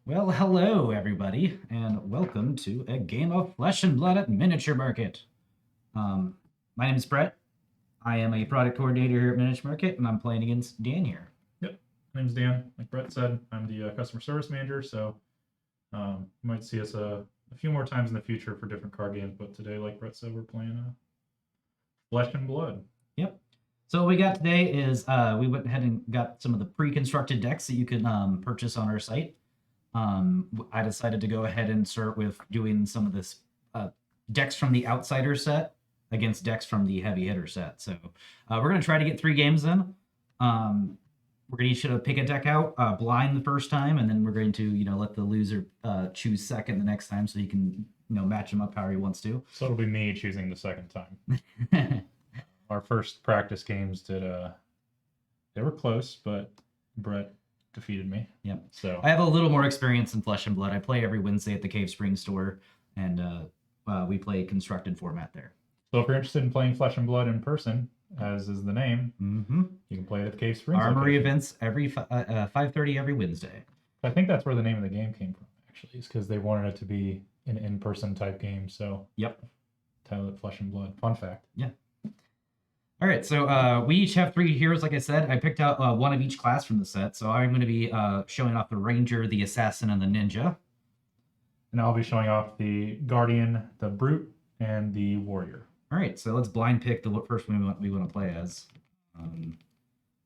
Well, hello everybody, and welcome to a game of Flesh and Blood at Miniature Market. Um, my name is Brett. I am a product coordinator here at Miniature Market, and I'm playing against Dan here. Yep, my name's Dan. Like Brett said, I'm the customer service manager, so you might see us a few more times in the future for different card games. But today, like Brett said, we're playing Flesh and Blood. Yep. So what we got today is we went ahead and got some of the pre-constructed decks that you can purchase on our site. I decided to go ahead and start with doing some of this decks from the Outsider set against decks from the Heavy Hitter set. So we're going to try to get 3 games in. We're going to each pick a deck out blind the first time, and then we're going to let the loser choose second the next time, so he can match them up however he wants to. So it'll be me choosing the second time. Our first practice games they were close, but Brett defeated me. Yep. So I have a little more experience in Flesh and Blood. I play every Wednesday at the Cave Spring store, and we play constructed format there. So if you're interested in playing Flesh and Blood in person, as is the name, you can play it at the Cave Springs. Armory events every 5:30 every Wednesday. I think that's where the name of the game came from, actually, is because they wanted it to be an in-person type game. So yep, title it Flesh and Blood. Fun fact. Yeah. All right, so we each have 3 heroes. Like I said, I picked out one of each class from the set. So I'm going to be showing off the Ranger, the Assassin, and the Ninja. And I'll be showing off the Guardian, the Brute, and the Warrior. All right, so let's blind pick the first one we want to play as. All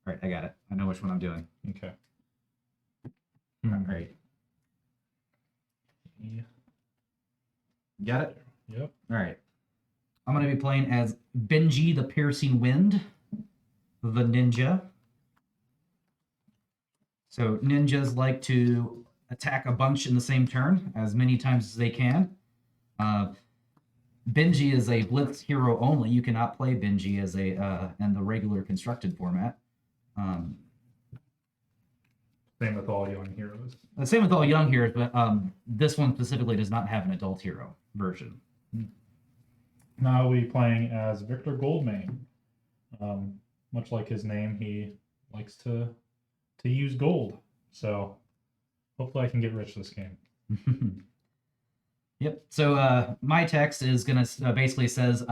right, I got it. I know which one I'm doing. Okay. All right. Yeah. Got it? Yep. All right. I'm going to be playing as Benji the Piercing Wind, the Ninja. So ninjas like to attack a bunch in the same turn, as many times as they can. Benji is a Blitz hero only. You cannot play Benji as in the regular constructed format. Same with all young heroes. Same with all young heroes, but this one specifically does not have an adult hero version. Now we'll be playing as Victor Goldmane. Much like his name, he likes to use gold. So hopefully I can get rich this game. Yep. So my text is gonna basically says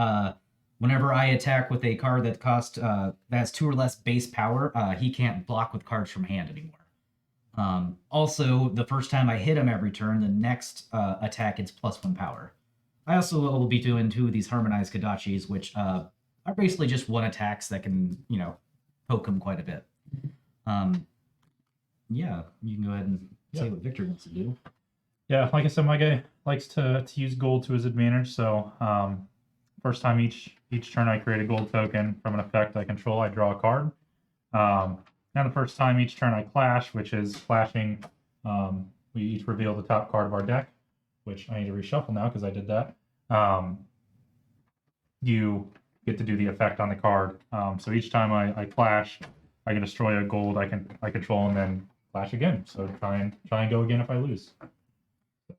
whenever I attack with a card that has 2 or less base power, he can't block with cards from hand anymore. Also, the first time I hit him every turn, the next attack gets +1 power. I also will be doing 2 of these harmonized Kadachis, which are basically just 1 attacks that can poke him quite a bit. Yeah, you can go ahead and say what Victor wants to do. Yeah, like I said, my guy likes to use gold to his advantage. So first time each turn I create a gold token from an effect I control, I draw a card. And the first time each turn I clash, which is clashing, we each reveal the top card of our deck, which I need to reshuffle now because I did that. You get to do the effect on the card. So each time I clash, I can destroy a gold I control and then clash again. So try and go again if I lose. I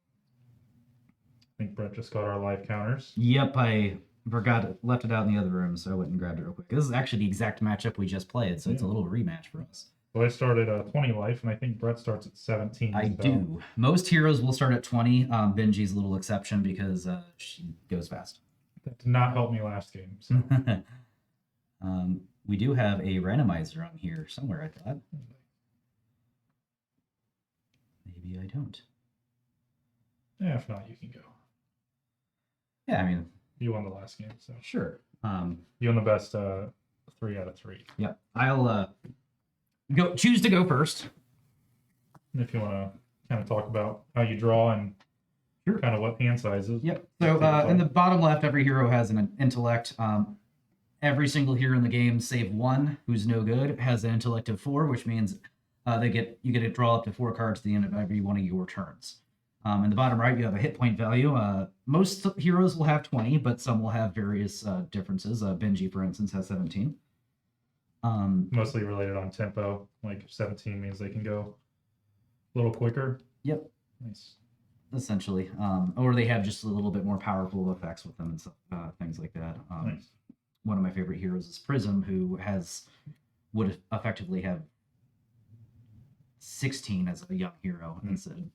think Brett just got our live counters. Yep, I left it out in the other room, so I went and grabbed it real quick. This is actually the exact matchup we just played, so it's a little rematch for us. So I started at 20 life, and I think Brett starts at 17. I do. Most heroes will start at 20. Benji's a little exception because she goes fast. That did not help me last game. So. We do have a randomizer on here somewhere, I thought. Maybe I don't. Yeah, if not, you can go. Yeah, I mean... You won the last game, so... Sure. You won the best 3 out of 3. Yep. I'll choose to go first. And if you want to kind of talk about how you draw and kind of what hand sizes. Yep. So in the bottom left, every hero has an intellect. Every single hero in the game, save 1, who's no good, has an intellect of 4, which means you get to draw up to 4 cards at the end of every one of your turns. In the bottom right, you have a hit point value. Most heroes will have 20, but some will have various differences. Benji, for instance, has 17. Mostly related on tempo. Like 17 means they can go a little quicker. Yep. Nice. Essentially. Or they have just a little bit more powerful effects with them and stuff, things like that. Nice. One of my favorite heroes is Prism, who would effectively have 16 as a young hero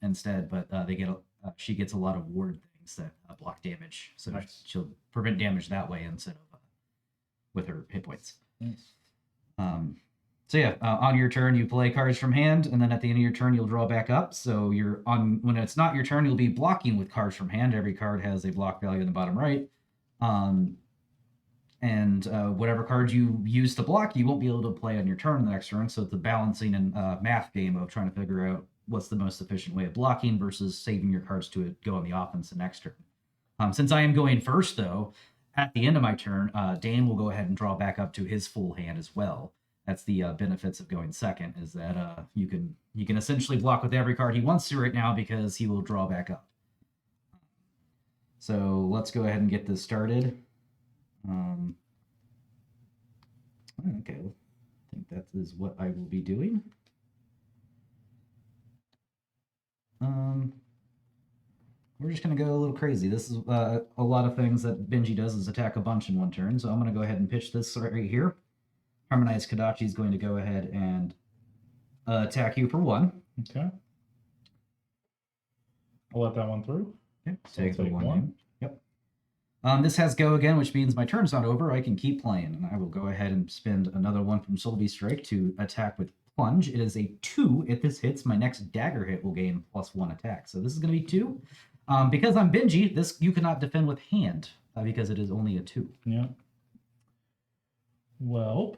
instead, but she gets a lot of ward things that block damage, so Nice. she'll prevent damage that way instead of with her hit points. Nice. So yeah, on your turn you play cards from hand, and then at the end of your turn you'll draw back up. So when it's not your turn, you'll be blocking with cards from hand. Every card has a block value in the bottom right. And whatever card you use to block, you won't be able to play on your turn the next turn. So it's a balancing and math game of trying to figure out what's the most efficient way of blocking versus saving your cards to go on the offense the next turn. Since I am going first, though, at the end of my turn, Dan will go ahead and draw back up to his full hand as well. That's the benefits of going second, is that you can essentially block with every card he wants to right now because he will draw back up. So let's go ahead and get this started. Okay, I think that is what I will be doing. We're just going to go a little crazy. This is a lot of things that Benji does is attack a bunch in one turn. So I'm going to go ahead and pitch this right here. Harmonized Kodachi is going to go ahead and attack you for 1. Okay. I'll let that one through. Okay, So take the take 1. one. Yep. This has go again, which means my turn's not over. I can keep playing, and I will go ahead and spend another 1 from Sylvie Strike to attack with Plunge. It is a 2. If this hits, my next dagger hit will gain +1 attack. So this is going to be 2. Because I'm Benji, you cannot defend with hand because it is only a 2. Yeah. Well,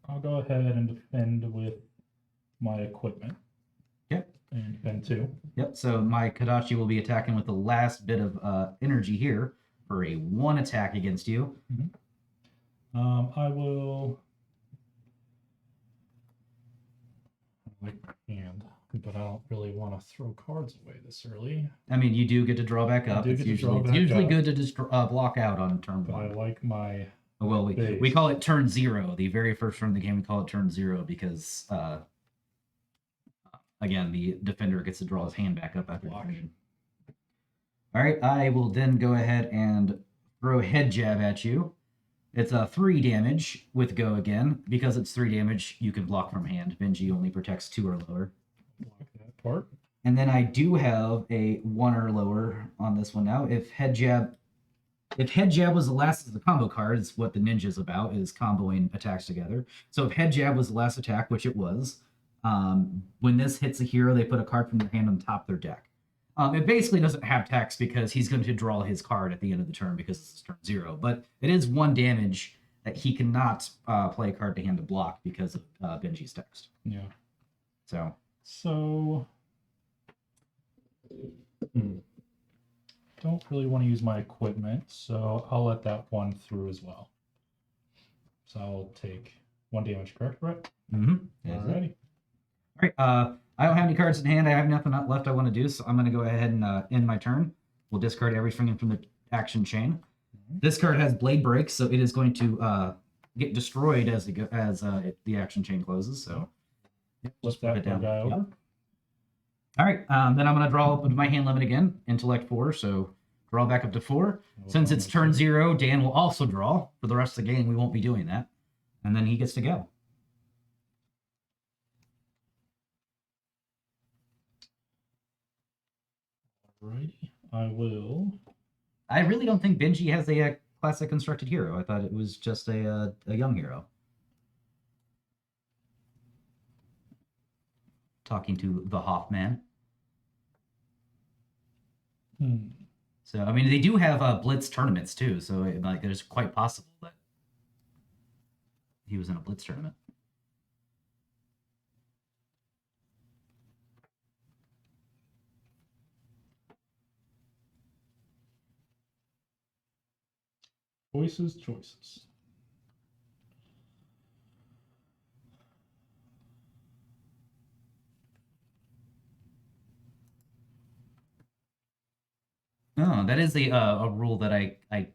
I'll go ahead and defend with my equipment. Yep. And defend 2. Yep. So my Kodachi will be attacking with the last bit of energy here for a 1 attack against you. I will. I like my hand, but I don't really want to throw cards away this early. I mean, you do get to draw back up. It's usually good to just block out on turn But 1. I like my. Well, we call it turn 0. The very first turn of the game, we call it turn 0 because, again, the defender gets to draw his hand back up after turn. All right, I will then go ahead and throw a head jab at you. It's a 3 damage with go again. Because it's 3 damage, you can block from hand. Benji only protects 2 or lower. Block that part. And then I do have a 1 or lower on this one now. If head jab was the last of the combo card, it's what the ninja's about, is comboing attacks together. So if head jab was the last attack, which it was, when this hits a hero, they put a card from their hand on top of their deck. It basically doesn't have text because he's going to draw his card at the end of the turn because this is turn 0. But it is 1 damage that he cannot play a card to hand to block because of Benji's text. Yeah. So. Don't really want to use my equipment, so I'll let that 1 through as well. So I'll take 1 damage, correct, Brett? Mm-hmm. Alrighty. All right. I don't have any cards in hand. I have nothing left I want to do, so I'm going to go ahead and end my turn. We'll discard everything from the action chain. This card has Blade Break, so it is going to get destroyed as the action chain closes. So Flip that guy over. Yep. All right. Then I'm going to draw up my hand limit again. Intellect 4, so draw back up to 4. Since it's turn 0, Dan will also draw. For the rest of the game, we won't be doing that. And then he gets to go. Alrighty. I will. I really don't think Benji has a classic constructed hero. I thought it was just a young hero. Talking to the Hoffman. So, I mean, they do have Blitz tournaments too. So, like, it's quite possible that he was in a Blitz tournament. Choices. No, that is a rule that I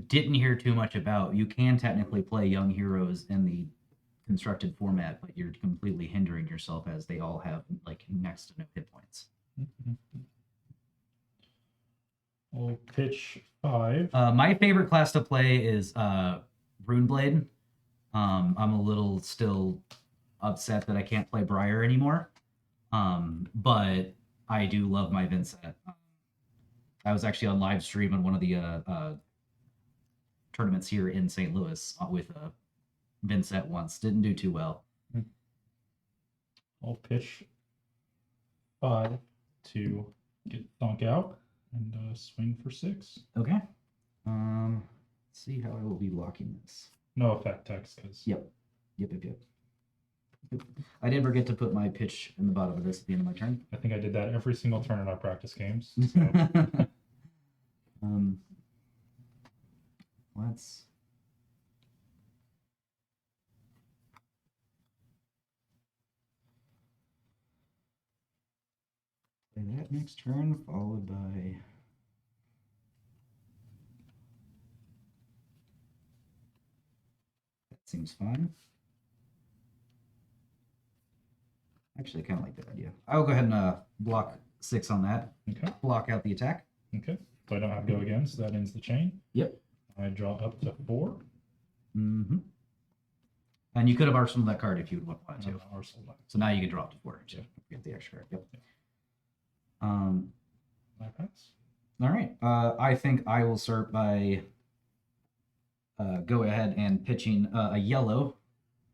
didn't hear too much about. You can technically play young heroes in the constructed format, but you're completely hindering yourself as they all have like next to no hit points. I'll pitch 5. My favorite class to play is Runeblade. I'm a little still upset that I can't play Briar anymore. But I do love my Vincent. I was actually on live stream on one of the tournaments here in St. Louis with Vincent once. Didn't do too well. I'll pitch 5 to get thunk out and swing for 6. Okay. Let's see how I will be blocking this. No effect text because Yep. I did forget to put my pitch in the bottom of this at the end of my turn. I think I did that every single turn in our practice games. So. Let's play that next turn, followed by that seems fine. Actually, I kind of like that idea. I'll go ahead and block 6 on that. Okay. Block out the attack. Okay. So I don't have to go again, so that ends the chain. Yep. I draw up to 4. Mm-hmm. And you could have arsenaled that card if you would want to. So now you can draw up to 4. Yeah. Get the extra card. Yep. I pass. All right. I think I will start by go ahead and pitching a yellow.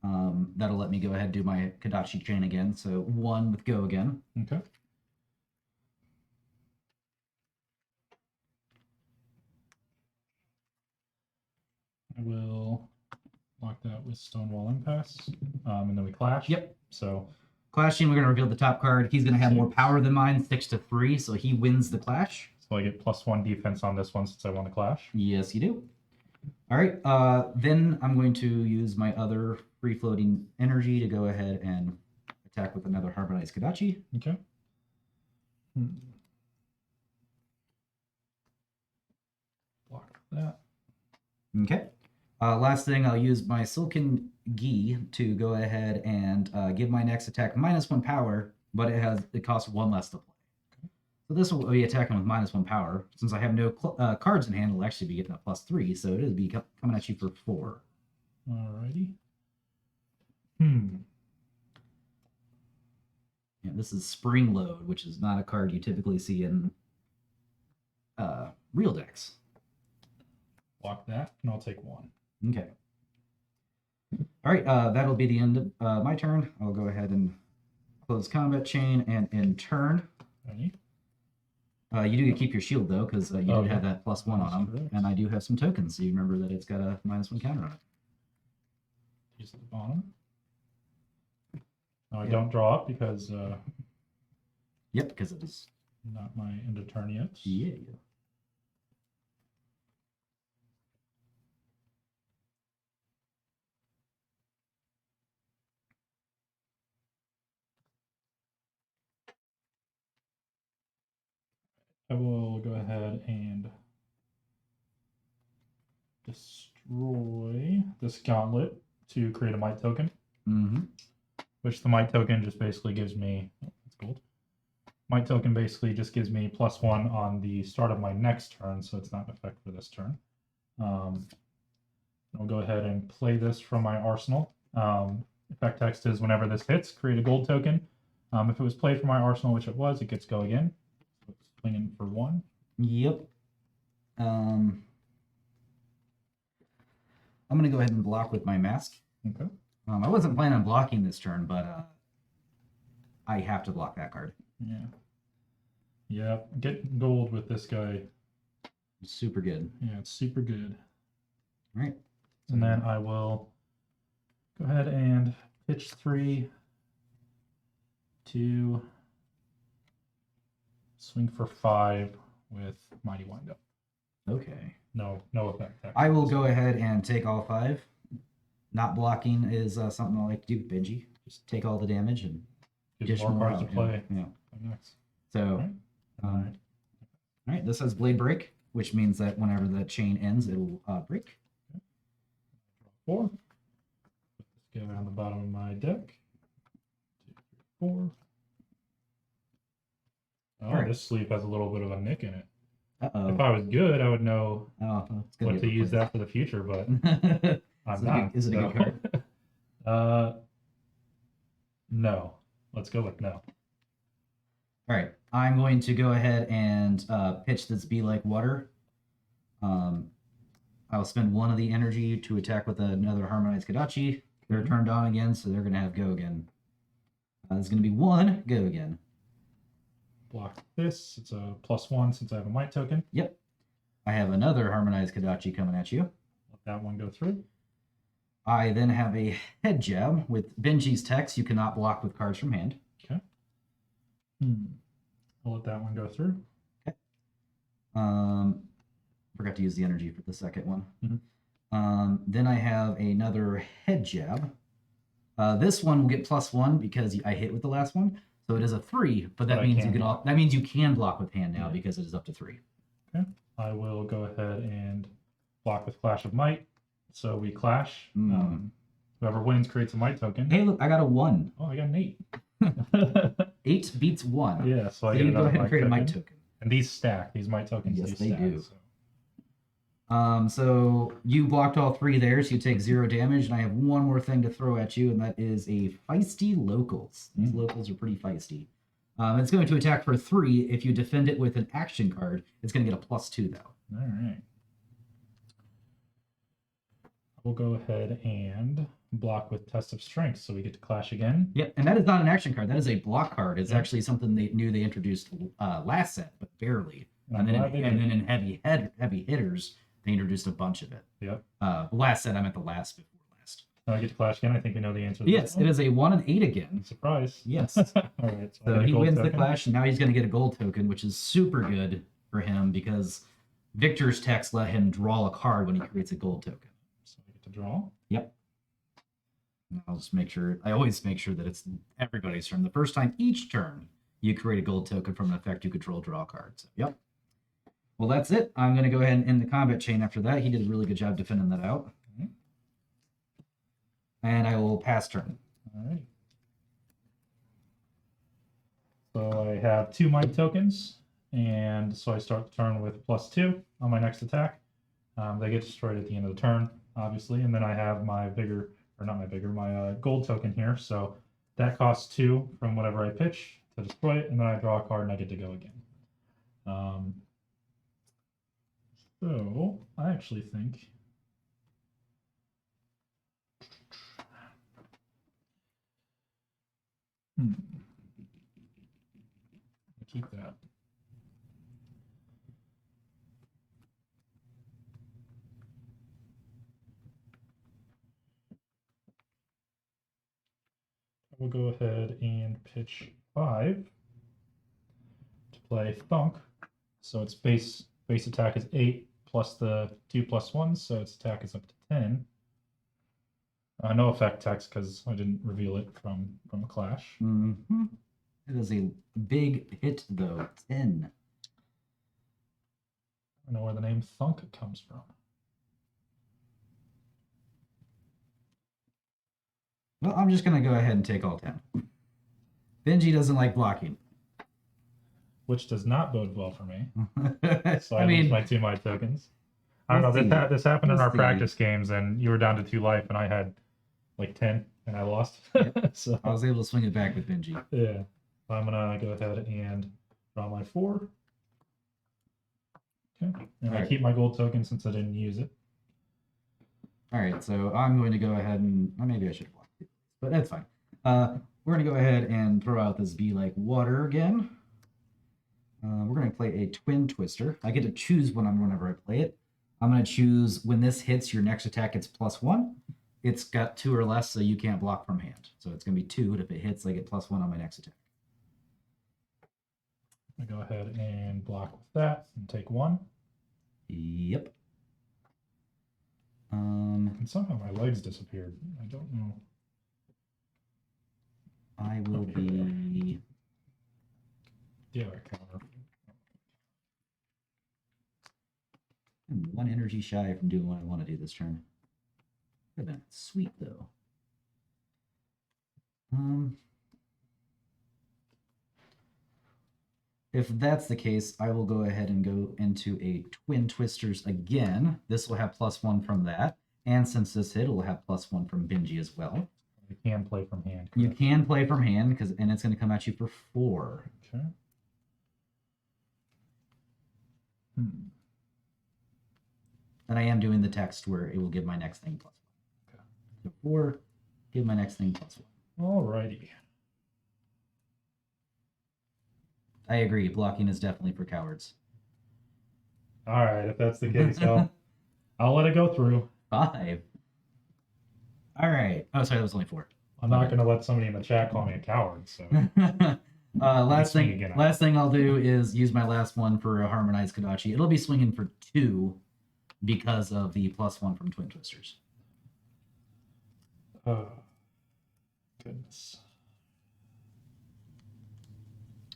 That'll let me go ahead and do my Kadachi chain again. So 1 with go again. Okay. I will lock that with Stonewall Impasse, and then we clash. Yep. So Clashing, we're going to reveal the top card. He's going to have more power than mine, 6 to 3, so he wins the clash. So I get +1 defense on this one since I won the clash. Yes, you do. All right. Then I'm going to use my other free-floating energy to go ahead and attack with another Harmonized Kadachi. Okay. Block that. Okay. Last thing, I'll use my Silken Gi to go ahead and give my next attack -1 power, but it costs 1 less to play. Okay. So this will be attacking with -1 power. Since I have no cards in hand, it'll actually be getting a +3, so it is be coming at you for 4. Alrighty. Yeah, this is Spring Load, which is not a card you typically see in real decks. Block that, and I'll take 1. Okay. All right, that'll be the end of my turn. I'll go ahead and close combat chain, and in turn, Ready? you do get to keep your shield though, because you did have that +1 on them, correct. and I do have some tokens, so you remember that it's got a -1 counter on it. Use at the bottom. Now I don't draw up because Yep, because it is. not my end of turn yet. Yeah. I will go ahead and destroy this gauntlet to create a might token, Mm-hmm. which the might token just basically gives me, it's gold. Might token basically just gives me +1 on the start of my next turn, so it's not an effect for this turn. I'll go ahead and play this from my arsenal. Effect text is whenever this hits, create a gold token. If it was played from my arsenal, which it was, it gets go again. So it's swinging for 1. Yep. I'm gonna go ahead and block with my mask. Okay. I wasn't planning on blocking this turn, but I have to block that card. Yeah. Yeah, get gold with this guy. Super good. Yeah, it's super good. All right. And then I will go ahead and pitch 3 to swing for 5 with Mighty Windup. Okay. No effect. I will go ahead and take all 5. Not blocking is something I like to do, Benji. Just take all the damage and Gives dish more cards to out. play. Yeah. Next. So, all right. This has Blade Break, which means that whenever the chain ends, it'll break. 4. Put this guy on the bottom of my deck. 2, 3, 4. Oh, All right. this sleeve has a little bit of a nick in it. Uh-oh. If I was good, I would know it's gonna what be to use that for the future, but I'm Is it a not. good card? No. Let's go with no. All right, I'm going to go ahead and pitch this Be Like Water. I'll spend 1 of the energy to attack with another Harmonized Kadachi. They're turned on again, so they're going to have go again. There's going to be 1 go again. Block this. It's a +1 since I have a might token. Yep. I have another Harmonized Kadachi coming at you. Let that one go through. I then have a head jab. With Benji's text, you cannot block with cards from hand. Okay. I'll let that one go through. Okay. Forgot to use the energy for the second one. Then I have another head jab. This one will get +1 because I hit with the last one, so it is a 3. But that means you can block with hand now because it is up to 3. Okay. I will go ahead and block with Clash of Might. So we clash. Whoever wins creates a might token. Hey, look, I got a 1. Oh, I got an 8. 8 beats 1. Yeah, so I you go ahead and create a might token. And these stack. These might tokens Yes, they stack, do. So. So you blocked all 3 there, so you take 0 damage, and I have one more thing to throw at you, and that is a feisty locals. These locals are pretty feisty. It's going to attack for 3. If you defend it with an action card, it's going to get a +2 though. All right. We'll go ahead and block with Test of Strength, so we get to clash again. Yep, and that is not an action card. That is a block card. It's actually something they introduced last set, but barely. And then in heavy hitters, they introduced a bunch of it. Yep. Last set, I meant the last before last. Now I get to clash again. I think we know the answer. Yes, it is a 1 and 8 again. Surprise. Yes. All right. So he wins the clash, and now he's going to get a gold token, which is super good for him because Victor's text let him draw a card when he creates a gold token. So I get to draw. Yep. And I'll just make sure. I always make sure that it's everybody's turn. The first time each turn you create a gold token from an effect you control, draw a card. So, yep. Well, that's it. I'm going to go ahead and end the combat chain after that. He did a really good job defending that out. And I will pass turn. All right. So I have 2 might tokens, and so I start the turn with +2 on my next attack. They get destroyed at the end of the turn, obviously, and then I have my my gold token here. So that costs 2 from whatever I pitch to destroy it, and then I draw a card and I get to go again. So I actually think keep that. I will go ahead and pitch 5 to play Thunk. So its base attack is 8 plus the 2+1, so its attack is up to 10. No effect text because I didn't reveal it from a clash. It is a big hit though. 10. I don't know where the name Thunk comes from. Well, I'm just going to go ahead and take all 10. Benji doesn't like blocking. Which does not bode well for me. So I lose my 2 might tokens. I don't know. This happened in our practice games, and you were down to 2 life, and I had like 10, and I lost. Yep. So I was able to swing it back with Benji. Yeah. I'm going to go ahead and draw my 4. Okay. And I keep my gold token since I didn't use it. All right, so I'm going to go ahead and maybe I should block it, but that's fine. We're going to go ahead and throw out this Be Like Water again. We're going to play a Twin Twister. I get to choose whenever I play it. I'm going to choose when this hits, your next attack gets +1. It's got 2 or less, so you can't block from hand. So it's going to be 2, and if it hits, I get +1 on my next attack. I go ahead and block with that and take 1. Yep. And somehow my legs disappeared. I don't know. I will be... Yeah, counter. I'm 1 energy shy from doing what I want to do this turn. Could have been sweet, though. If that's the case, I will go ahead and go into a Twin Twisters again. This will have +1 from that. And since this hit, it will have +1 from Benji as well. I can play from hand. You correct? can play from hand and it's going to come at you for 4. Okay. And I am doing the text where it will give my next thing +1. Okay. So 4, give my next thing +1. Alrighty. I agree. Blocking is definitely for cowards. All right, if that's the case, I'll let it go through. 5. All right. Oh, sorry, that was only 4. I'm not going to let somebody in the chat call me a coward. So last swing again. thing I'll do is use my last one for a harmonized Kodachi. It'll be swinging for 2 because of the +1 from Twin Twisters. Oh, goodness.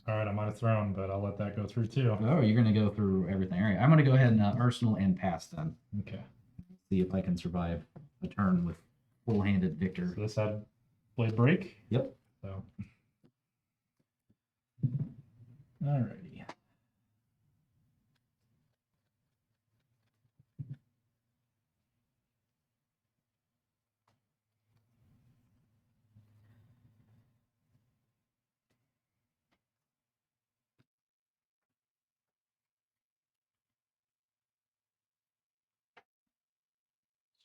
All right, I'm on a throne, but I'll let that go through too. Oh, you're going to go through everything. All right, I'm going to go ahead and Arsenal and pass then. Okay. See if I can survive a turn with full-handed Victor. So this had blade break. Yep. So. Alrighty.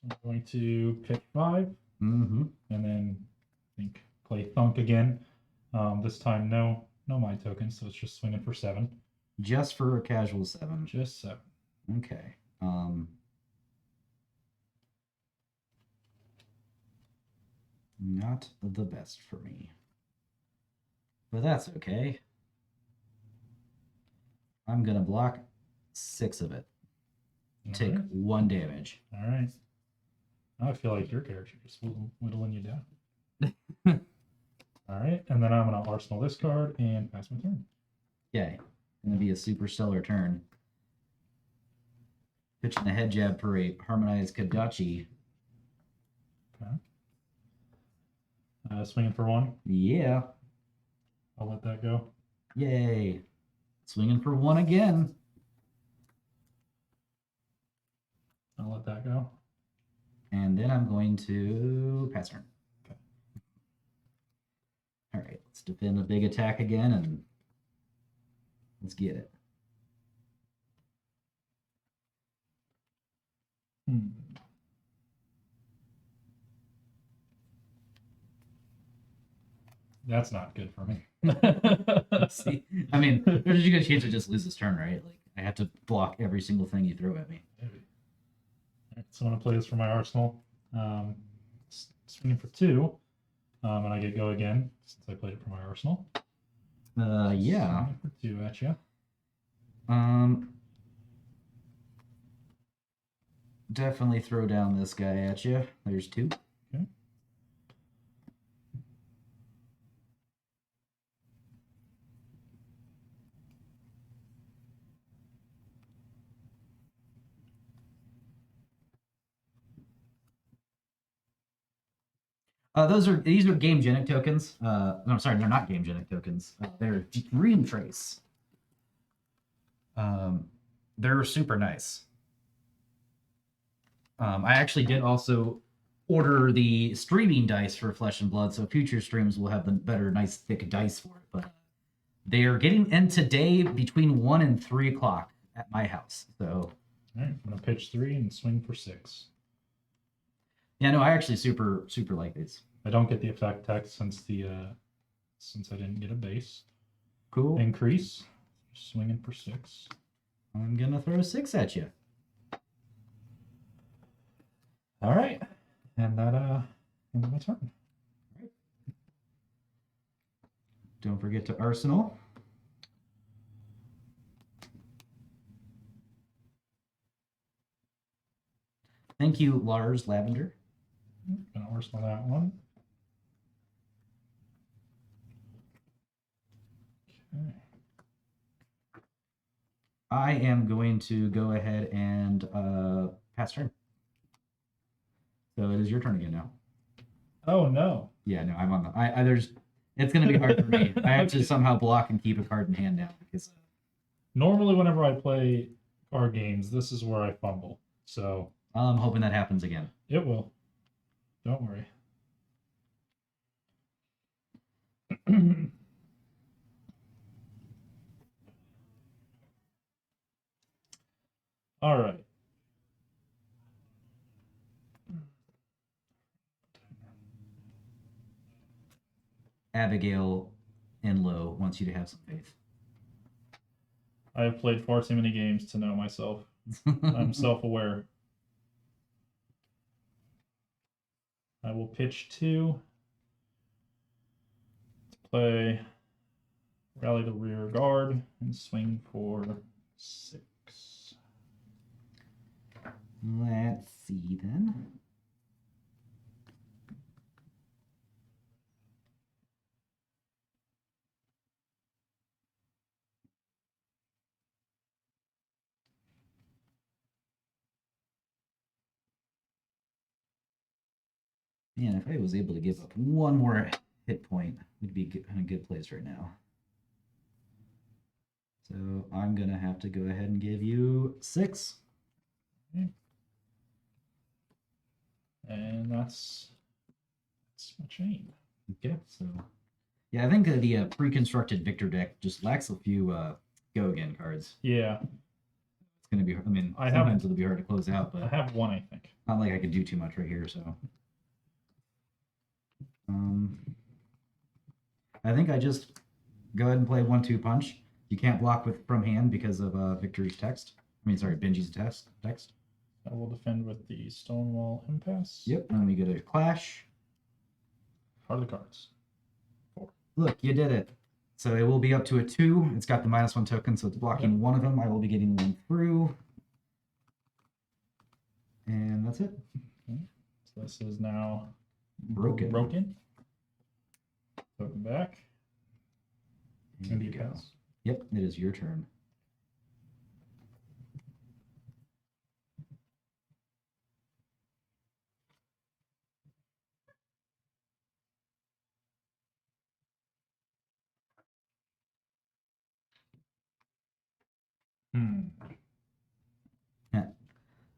So I'm going to pick 5, Mm-hmm. and then I think play Thunk again. This time no my tokens, so it's just swinging for 7. Just for a casual 7. Just 7. Okay. Not the best for me. But that's okay. I'm going to block 6 of it. Take 1 damage. All right. Now I feel like your character just whittling you down. All right, and then I'm going to arsenal this card and pass my turn. Okay. Going to be a super stellar turn. Pitching a head jab for a harmonized Kodachi. Okay. Swinging for 1. Yeah. I'll let that go. Yay. Swinging for 1 again. I'll let that go. And then I'm going to pass turn. Okay. All right, let's defend a big attack again and let's get it. That's not good for me. See, I mean, there's a good chance to just lose this turn, right? Like, I have to block every single thing you throw at me. Maybe. All right, so I'm going to play this for my arsenal. Swinging for 2, and I get go again since I played it for my arsenal. Yeah. Swinging for 2 at you. Definitely throw down this guy at you. There's 2. Okay. These are game genic tokens. No, I'm sorry, they're not game genic tokens. They're Dream Trace. They're super nice. I actually did also order the streaming dice for Flesh and Blood, so future streams will have the better, nice, thick dice for it. But they are getting in today between 1 and 3 o'clock at my house. So, all right, I'm gonna pitch 3 and swing for 6. Yeah, no, I actually super like these. I don't get the effect text since I didn't get a base. Cool. Increase, swinging for 6. I'm gonna throw 6 at you. All right, and that ends my turn. Right. Don't forget to arsenal. Thank you, Lars Lavender. Gonna arsenal that one. Okay. I am going to go ahead and pass turn. So it is your turn again now. Oh no. Yeah, no, I'm on the. There's. It's going to be hard for me. I have to somehow block and keep a card in hand now because. Normally, whenever I play card games, this is where I fumble. So I'm hoping that happens again. it will. Don't worry. All right. Abigail Enlow wants you to have some faith. I have played far too many games to know myself. I'm self-aware. I will pitch 2 to play rally the rear guard and swing for 6. Let's see then. Man, if I was able to give up one more hit point, we'd be in a good place right now. So I'm going to have to go ahead and give you 6. Okay. And that's my chain. Okay, so yeah, I think the pre-constructed Victor deck just lacks a few go again cards. Yeah. It's going to be, I mean, sometimes it'll be hard to close out, but I have 1, I think. not like I could do too much right here, so. I think I just go ahead and play 1-2 punch. You can't block with from hand because of Victor's text. I mean, sorry, Benji's text. I will defend with the Stonewall Impasse. Yep, and then we get a clash. Part of the cards. 4. Look, you did it. So it will be up to a 2. It's got the -1 token, so it's blocking one of them. I will be getting one through. And that's it. Okay. So this is now Broken. Token back. And you go. Yep, it is your turn.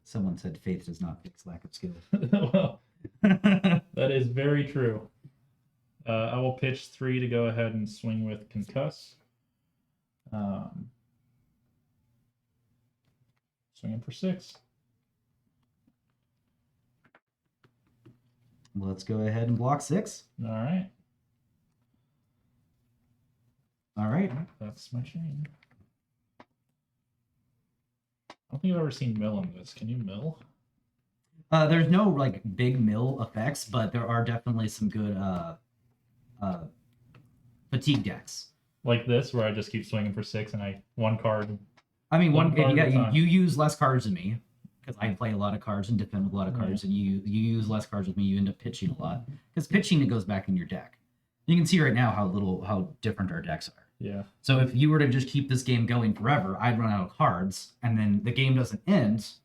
Someone said faith does not fix lack of skill. Well, that is very true. I will pitch 3 to go ahead and swing with Concuss. Swinging for 6. Let's go ahead and block 6. All right. All right. That's my chain. I don't think I've ever seen mill in this. Can you mill? There's no like big mill effects, but there are definitely some good fatigue decks. Like this, where I just keep swinging for 6 and I 1 card. I mean, One card at a time. you use less cards than me because I play a lot of cards and defend with a lot of cards, and you use less cards with me. You end up pitching a lot because pitching it goes back in your deck. You can see right now how different our decks are. Yeah. So if you were to just keep this game going forever, I'd run out of cards, and then the game doesn't end,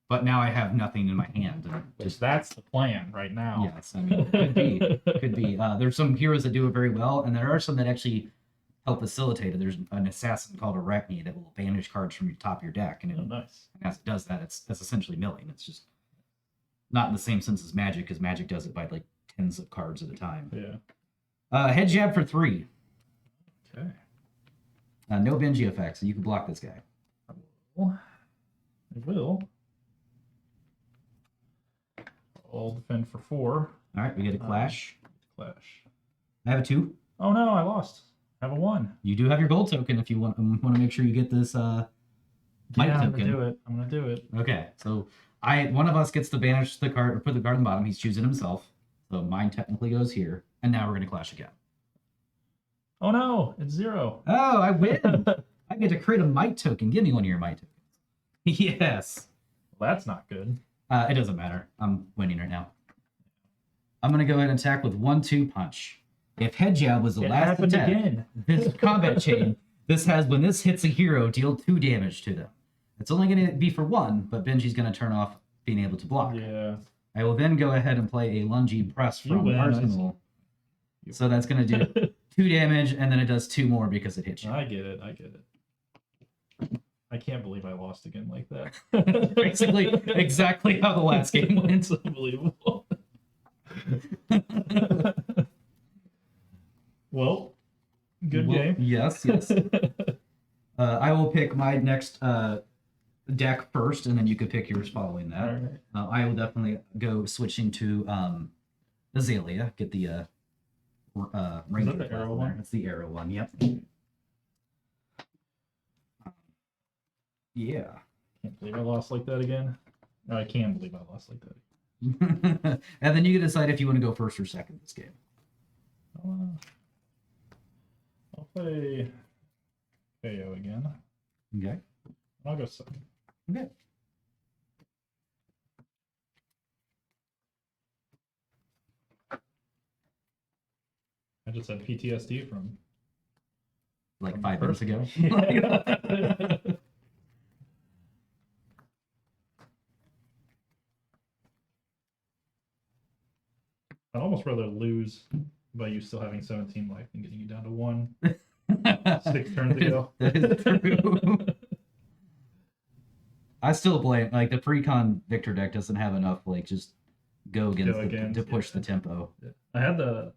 but now I have nothing in my hand. Which that's the plan right now. Yes, I mean, could be. There's some heroes that do it very well, and there are some that actually help facilitate it. There's an assassin called Arachne that will banish cards from your top of your deck, and Nice. and as it does that, that's essentially milling. It's just not in the same sense as Magic, because Magic does it by like tens of cards at a time. Yeah. Head jab for 3. Okay. No Benji effects, so you can block this guy. I will. I'll defend for 4. All right, we get a clash. Clash. I have a 2. Oh no, I lost. I have a 1. You do have your gold token if you want to make sure you get this might I'm token. gonna do it. I'm gonna do it. Okay, so one of us gets to banish the card or put the card on the bottom. He's choosing himself. So mine technically goes here, and now we're gonna clash again. Oh no, it's 0. Oh, I win! I get to create a might token. Give me one of your might tokens. Yes. Well, that's not good. It doesn't matter. I'm winning right now. I'm gonna go ahead and attack with 1-2 punch. If head jab was the last happened attack, again. this combat chain, when this hits a hero, deal 2 damage to them. It's only going to be for 1, but Benji's going to turn off being able to block. Yeah. I will then go ahead and play a lungy press from Arsenal. So that's going to do 2 damage, and then it does 2 more because it hits you. I get it. I can't believe I lost again like that. Basically, exactly how the last game went. It's unbelievable. Well, Yes, yes. I will pick my next deck first, and then you could pick yours following that. Alright. I will definitely go switching to Azalea. Get the ranger the class arrow in there. one? It's the arrow one. Yep. Yeah. Can't believe I lost like that again. No, I can believe I lost like that. And then you can decide if you want to go first or second this game. I'll play KO again. Okay. I'll go second. Okay. I just had PTSD from Like 5 minutes ago. Yeah. I'd almost rather lose by you still having 17 life than getting you down to 1 6 turns ago. That is true. I still blame like the precon Victor deck doesn't have enough like just go against, to push the tempo. I had the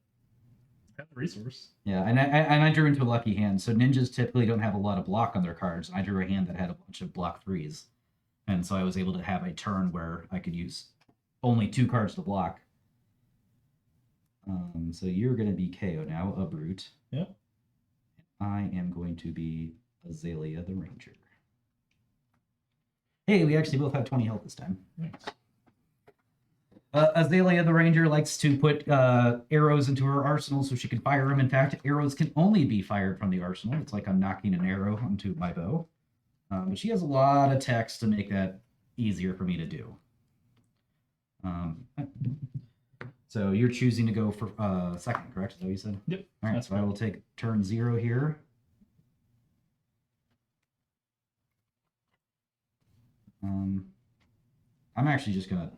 resource. Yeah, and I drew into a lucky hand. So ninjas typically don't have a lot of block on their cards. I drew a hand that had a bunch of block 3s, and so I was able to have a turn where I could use only 2 cards to block. So you're going to be KO now, a brute. Yep. I am going to be Azalea the Ranger. Hey, we actually both have 20 health this time. Thanks. Azalea the Ranger likes to put arrows into her arsenal so she can fire them. In fact, arrows can only be fired from the arsenal. It's like I'm knocking an arrow onto my bow. But she has a lot of text to make that easier for me to do. So you're choosing to go for second, correct? Is that what you said? Yep. All right, so I will take turn 0 here. I'm actually just gonna.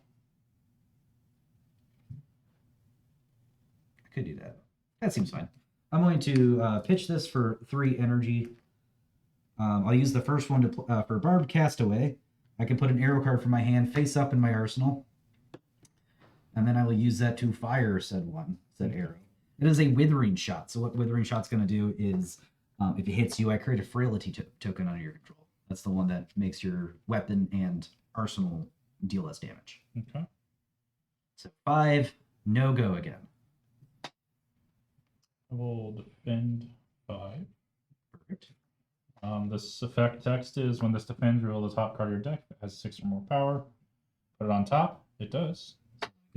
I could do that. That seems fine. I'm going to pitch this for 3 energy. I'll use the first one to for Barbed Castaway. I can put an arrow card from my hand face up in my arsenal. And then I will use that to fire said arrow. It is a withering shot. So what withering shot's going to do is, if it hits you, I create a frailty token under your control. That's the one that makes your weapon and arsenal deal less damage. Okay. So 5, no go again. I will defend 5. Perfect. This effect text is when this defends, roll the top card of your deck that has 6 or more power. Put it on top. It does.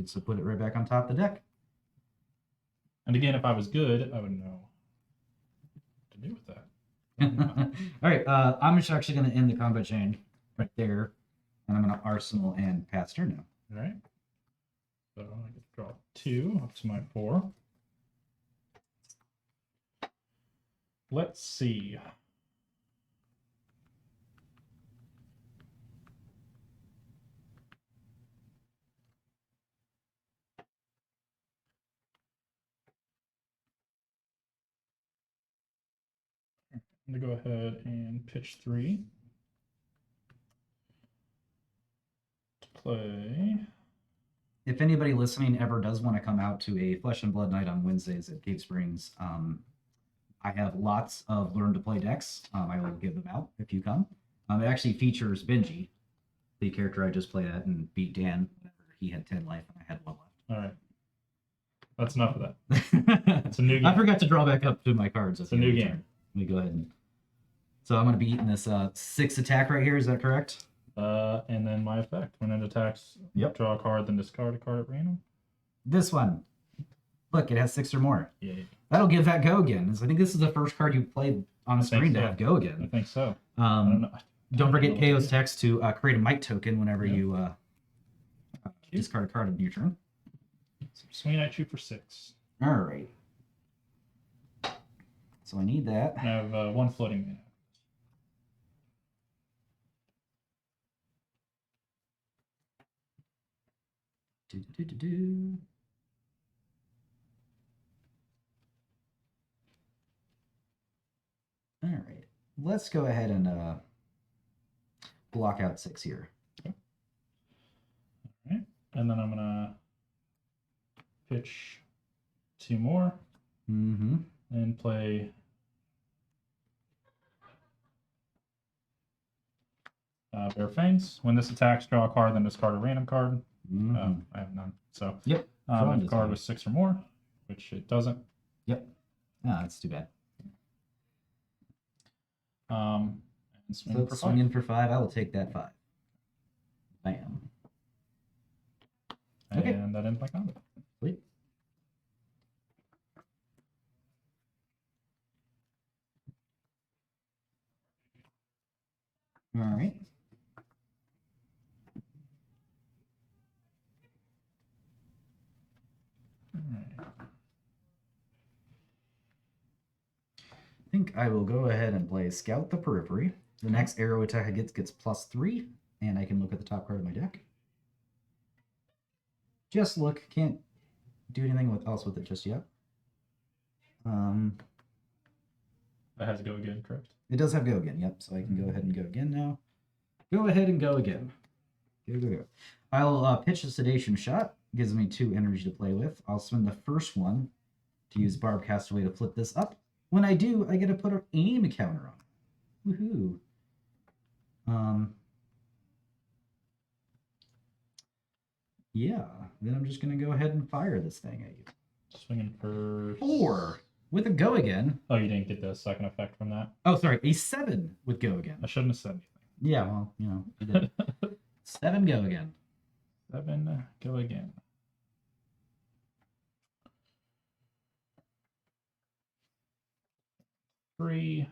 So put it right back on top of the deck. And again, if I was good, I would know what to do with that. All right, I'm just actually going to end the combat chain right there, and I'm going to arsenal and pass turn now. All right. So I get to draw 2 up to my 4. Let's see. I'm going to go ahead and pitch 3 to play. If anybody listening ever does want to come out to a Flesh and Blood night on Wednesdays at Cave Springs, I have lots of learn to play decks. I will give them out if you come. It actually features Benji, the character I just played at and beat Dan whenever he had 10 life and I had 1 left. All right. That's enough of that. It's a new game. I forgot to draw back up to my cards. It's a new game. Let me go ahead and. So I'm going to be eating this 6 attack right here. Is that correct? And then my effect. When it attacks, draw a card, then discard a card at random. This one. Look, it has 6 or more. Yeah. That'll give that go again. I think this is the first card you played on the screen to have go I again. think so. Don't forget KO's text to create a might token whenever you discard a card in your turn. So swing at you for 6. All right. So I need that. I have 1 floating mana. All right. Let's go ahead and block out 6 here. Okay. All right. And then I'm going to pitch 2 more Mm-hmm. and play Bare Fangs. When this attacks, draw a card, then discard a random card. Mhm. I have none. So Yep. if Drawing a is card good. with 6 or more, which it doesn't. Yep. Ah, that's too bad. And swing So for 5. swinging for 5. I will take that 5. Bam. Okay. And that ends my combat. Sweet. All right. I think I will go ahead and play Scout the Periphery. The next arrow attack I gets +3, and I can look at the top card of my deck. Just look, can't do anything else with it just yet. That has to go again, correct? It does have go again, yep, so I can go ahead and go again now. Go ahead and go again. Go. I'll pitch a Sedation Shot. Gives me 2 energy to play with. I'll spend the first one to use Barb Castaway to flip this up. When I do, I get to put an aim counter on. Woohoo. Yeah, then I'm just going to go ahead and fire this thing at you. Swinging for 4 with a go again. Oh, you didn't get the second effect from that? Oh, sorry, a 7 with go again. I shouldn't have said anything. Yeah, well, you did. 7 go again. 7 go again. Three.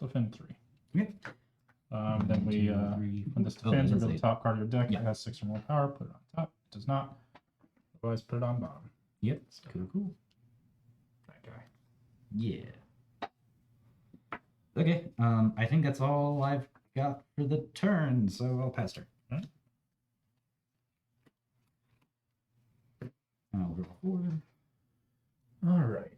Defend 3. Yep. Then we, 2, 3, when this 4. defends, Oh, reveal the eight. top card of your deck. Yeah. It has 6 or more power. Put it on top. It does not. Otherwise, put it on bottom. Yep. Cool. That guy. Yeah. Okay. I think that's all I've got for the turn, so I'll pass turn. Right. I'll roll 4. All right.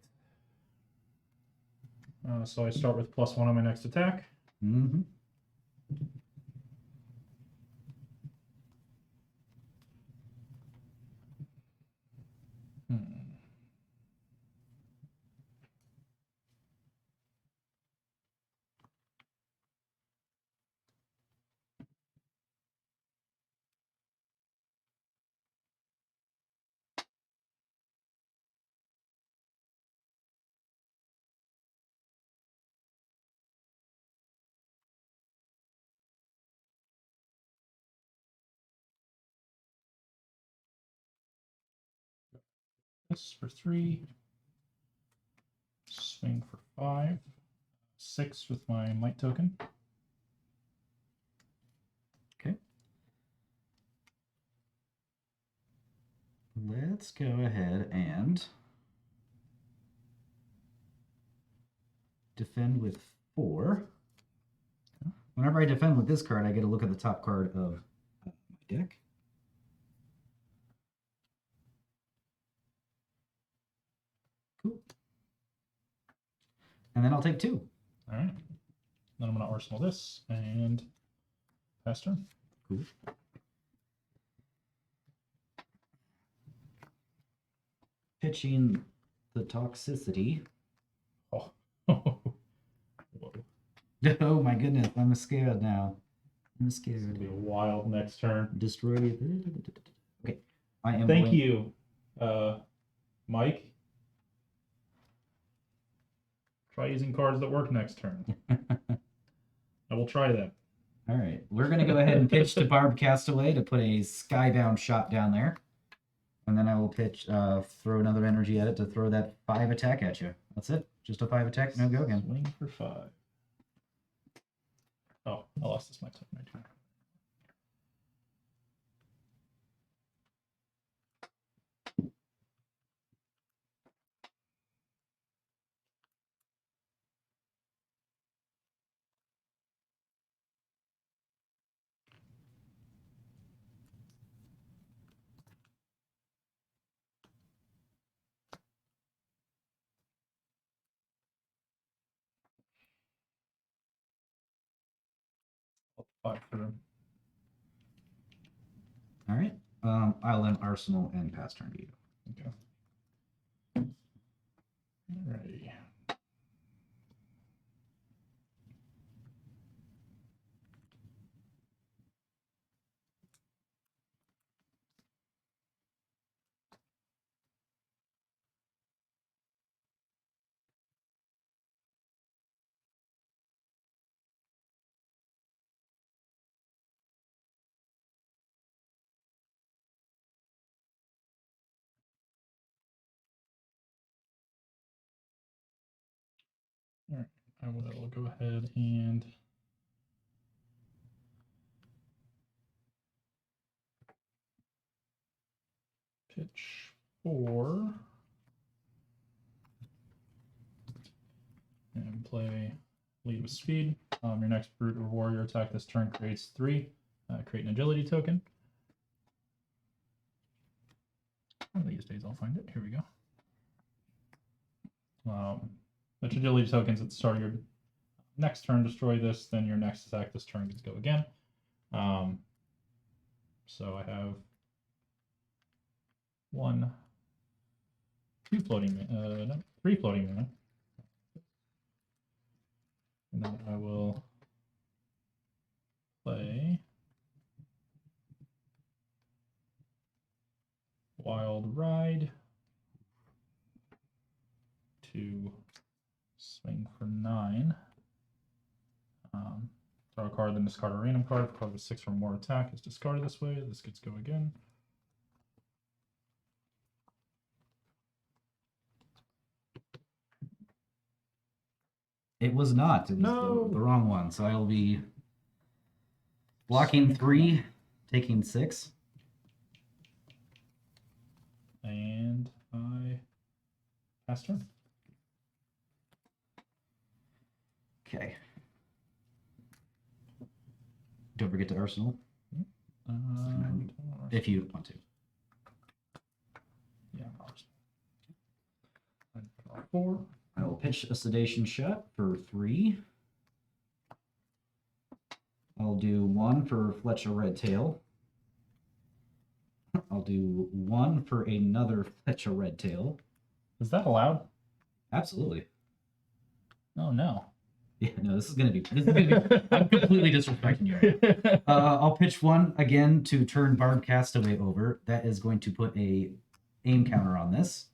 So I start with +1 on my next attack. Mm-hmm. This for 3. Swing for 5. 6 with my might token. Okay. Let's go ahead and defend with 4. Whenever I defend with this card, I get a look at the top card of my deck. Cool. And then I'll take 2. All right. Then I'm going to arsenal this and pass turn. Cool. Pitching the Toxicity. Oh. Whoa. Oh my goodness, I'm scared now. I'm It's going to scared. be a wild next turn. Destroy. Okay. I am Thank going... you, Mike. Try using cards that work next turn. I will try that. All right. We're going to go ahead and pitch to Barb Castaway to put a Skybound Shot down there. And then I will pitch, throw another energy at it to throw that 5 attack at you. That's it. Just a 5 attack, no go again. Swing for 5. Oh, I lost this might token. I do. I'll 5 for them. All right. I'll end Arsenal and pass turn to you. Okay. Alrighty. Alright, I will go ahead and pitch 4 and play lead with speed. Your next brute or warrior attack this turn creates 3. Create an agility token. One of these days I'll find it. Here we go. The agility tokens at the start of your next turn destroy this, then your next attack this turn gets to go again. So I have 3 floating mana. And then I will play Wild Ride to swing for 9. Draw a card, then discard a random card. If a card with 6 or more attack is discarded this way. This gets to go again. It was not. It was the wrong one. So I'll be blocking 3, taking 6. And I pass turn. Okay. Don't forget to Arsenal if you want to. Yeah, Arsenal. I draw 4. I will pitch a sedation shot for 3. I'll do 1 for Fletch a Red Tail. I'll do 1 for another Fletch a Red Tail. Is that allowed? Absolutely. Oh no. Yeah, no, this is gonna be. I'm completely disrespecting you right now. I'll pitch 1 again to turn Bard Castaway over. That is going to put a aim counter on this.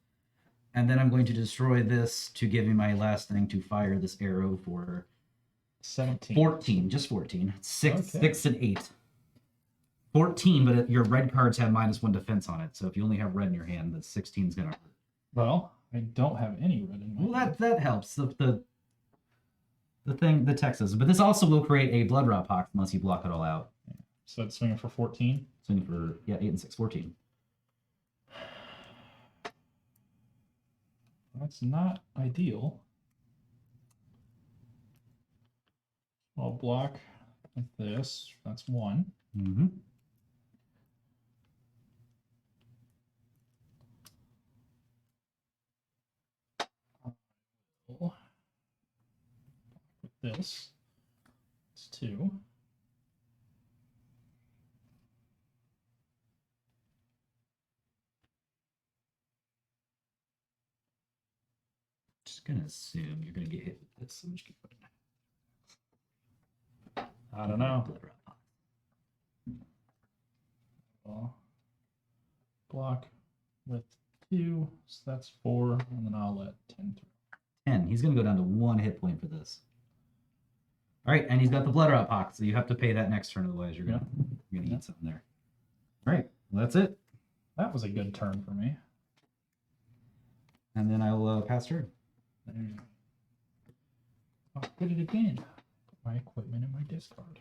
And then I'm going to destroy this to give me my last thing to fire this arrow for 17. 14, just 14. 6, Okay. 6 and 8. 14, but your red cards have -1 defense on it. So if you only have red in your hand, the 16 is gonna hurt. Well, I don't have any red in my Well, hand. that helps. The text says, but this also will create a blood rot pox unless you block it all out. So it's swinging for 14. Swinging for 8 and 6, 14. That's not ideal. I'll block with this. That's 1. Mm-hmm. With this. It's 2. Just gonna assume you're gonna get hit with this. So I'm just gonna put it. I don't know. Blood rot pox. I'll block with 2. So that's 4. And then I'll let 10 through. 10. He's gonna go down to 1 hit point for this. All right, and he's got the blood rot pox, so you have to pay that next turn, otherwise you're gonna eat something there. All right, well, that's it. That was a good turn for me. And then I'll pass turn. I'll put it again. Put my equipment in my discard.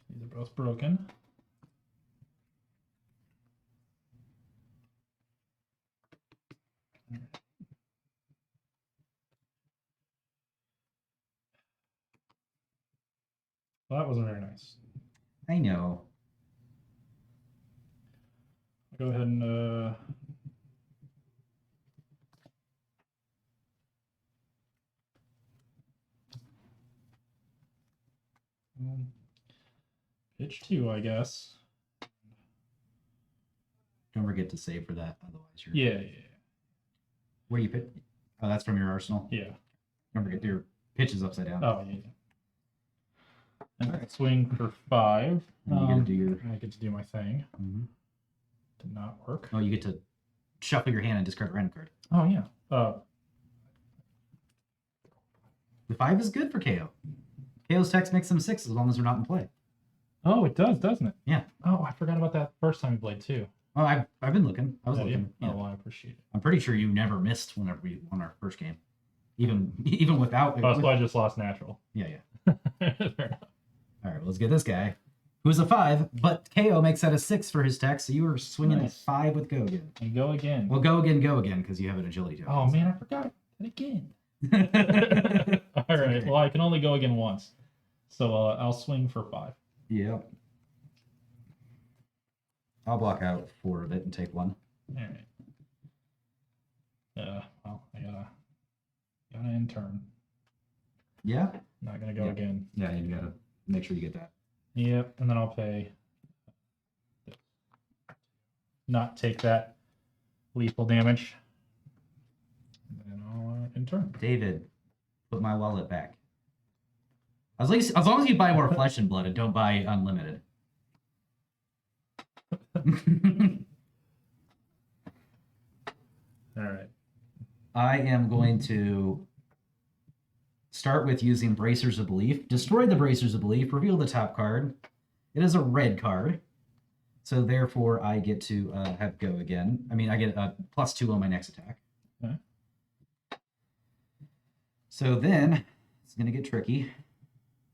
These are both broken. Well, that wasn't very nice. I know. I'll go ahead and pitch 2, I guess. Don't forget to save for that. Otherwise, you're. Yeah. Where do you pitch? Oh, that's from your arsenal. Yeah. Don't forget your pitch is upside down. Oh, yeah. And swing for 5. And you get to do your. I get to do my thing. Mm-hmm. Did not work. Oh, you get to shuffle your hand and discard a random card. Oh, yeah. The 5 is good for KO. KO's text makes them 6 as long as they're not in play. Oh, it does, doesn't it? Yeah. Oh, I forgot about that first time we played too. Oh, I've been looking. I was Yeah, looking. yeah. Yeah. Oh, well, I appreciate it. I'm pretty sure you never missed whenever we won our first game, even without. Oh, so I just lost natural. Yeah. Fair enough. All right, well, let's get this guy, who's a 5, but KO makes that a 6 for his text, so you were swinging Nice. at 5 with go again. And go again. Well, go again, because you have an agility token. Oh man, I forgot it again. Okay. All right. Well, I can only go again once, so I'll swing for 5. Yep. I'll block out 4 of it and take 1. All right. Well, I gotta end turn. Yeah. Not gonna go Yeah. again. Yeah, you gotta make sure you get that. Yep, and then I'll pay. Not take that lethal damage. And then I'll end turn. David, put my wallet back. As long as you buy more Flesh and Blood and don't buy unlimited. All right. I am going to start with using Bracers of Belief. Destroy the Bracers of Belief. Reveal the top card. It is a red card. So therefore, I get to have go again. I mean, I get a +2 on my next attack. Okay. So then, it's going to get tricky.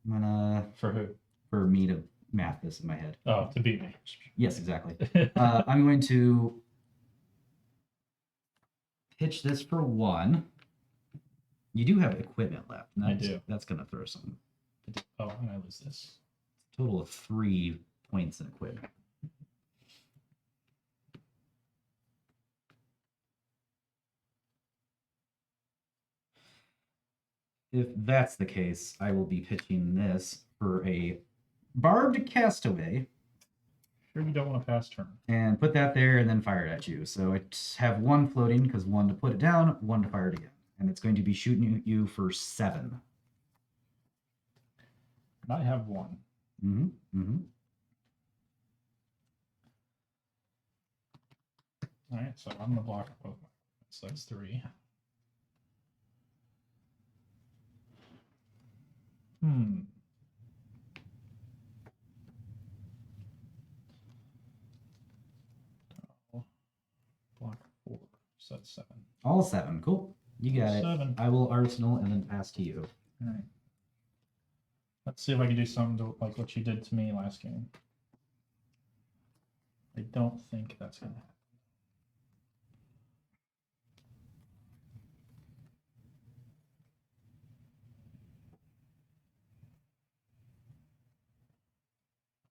I'm going to... For who? For me to math this in my head. Oh, to beat me. Yes, exactly. I'm going to pitch this for 1. You do have equipment left. I do. That's going to throw some. Oh, and I lose this. Total of 3 points in equipment. If that's the case, I will be pitching this for a Barbed Castaway. Sure, you don't want to pass turn. And put that there and then fire it at you. So I have 1 floating because 1 to put it down, 1 to fire it again. And it's going to be shooting you for 7. And I have 1. Mm-hmm. Mm-hmm. All right, so I'm gonna block both. So that's 3. Block 4. So that's 7. All 7. Cool. You got 7. it. I will arsenal and then pass to you. All right. Let's see if I can do something to, like what you did to me last game. I don't think that's gonna happen.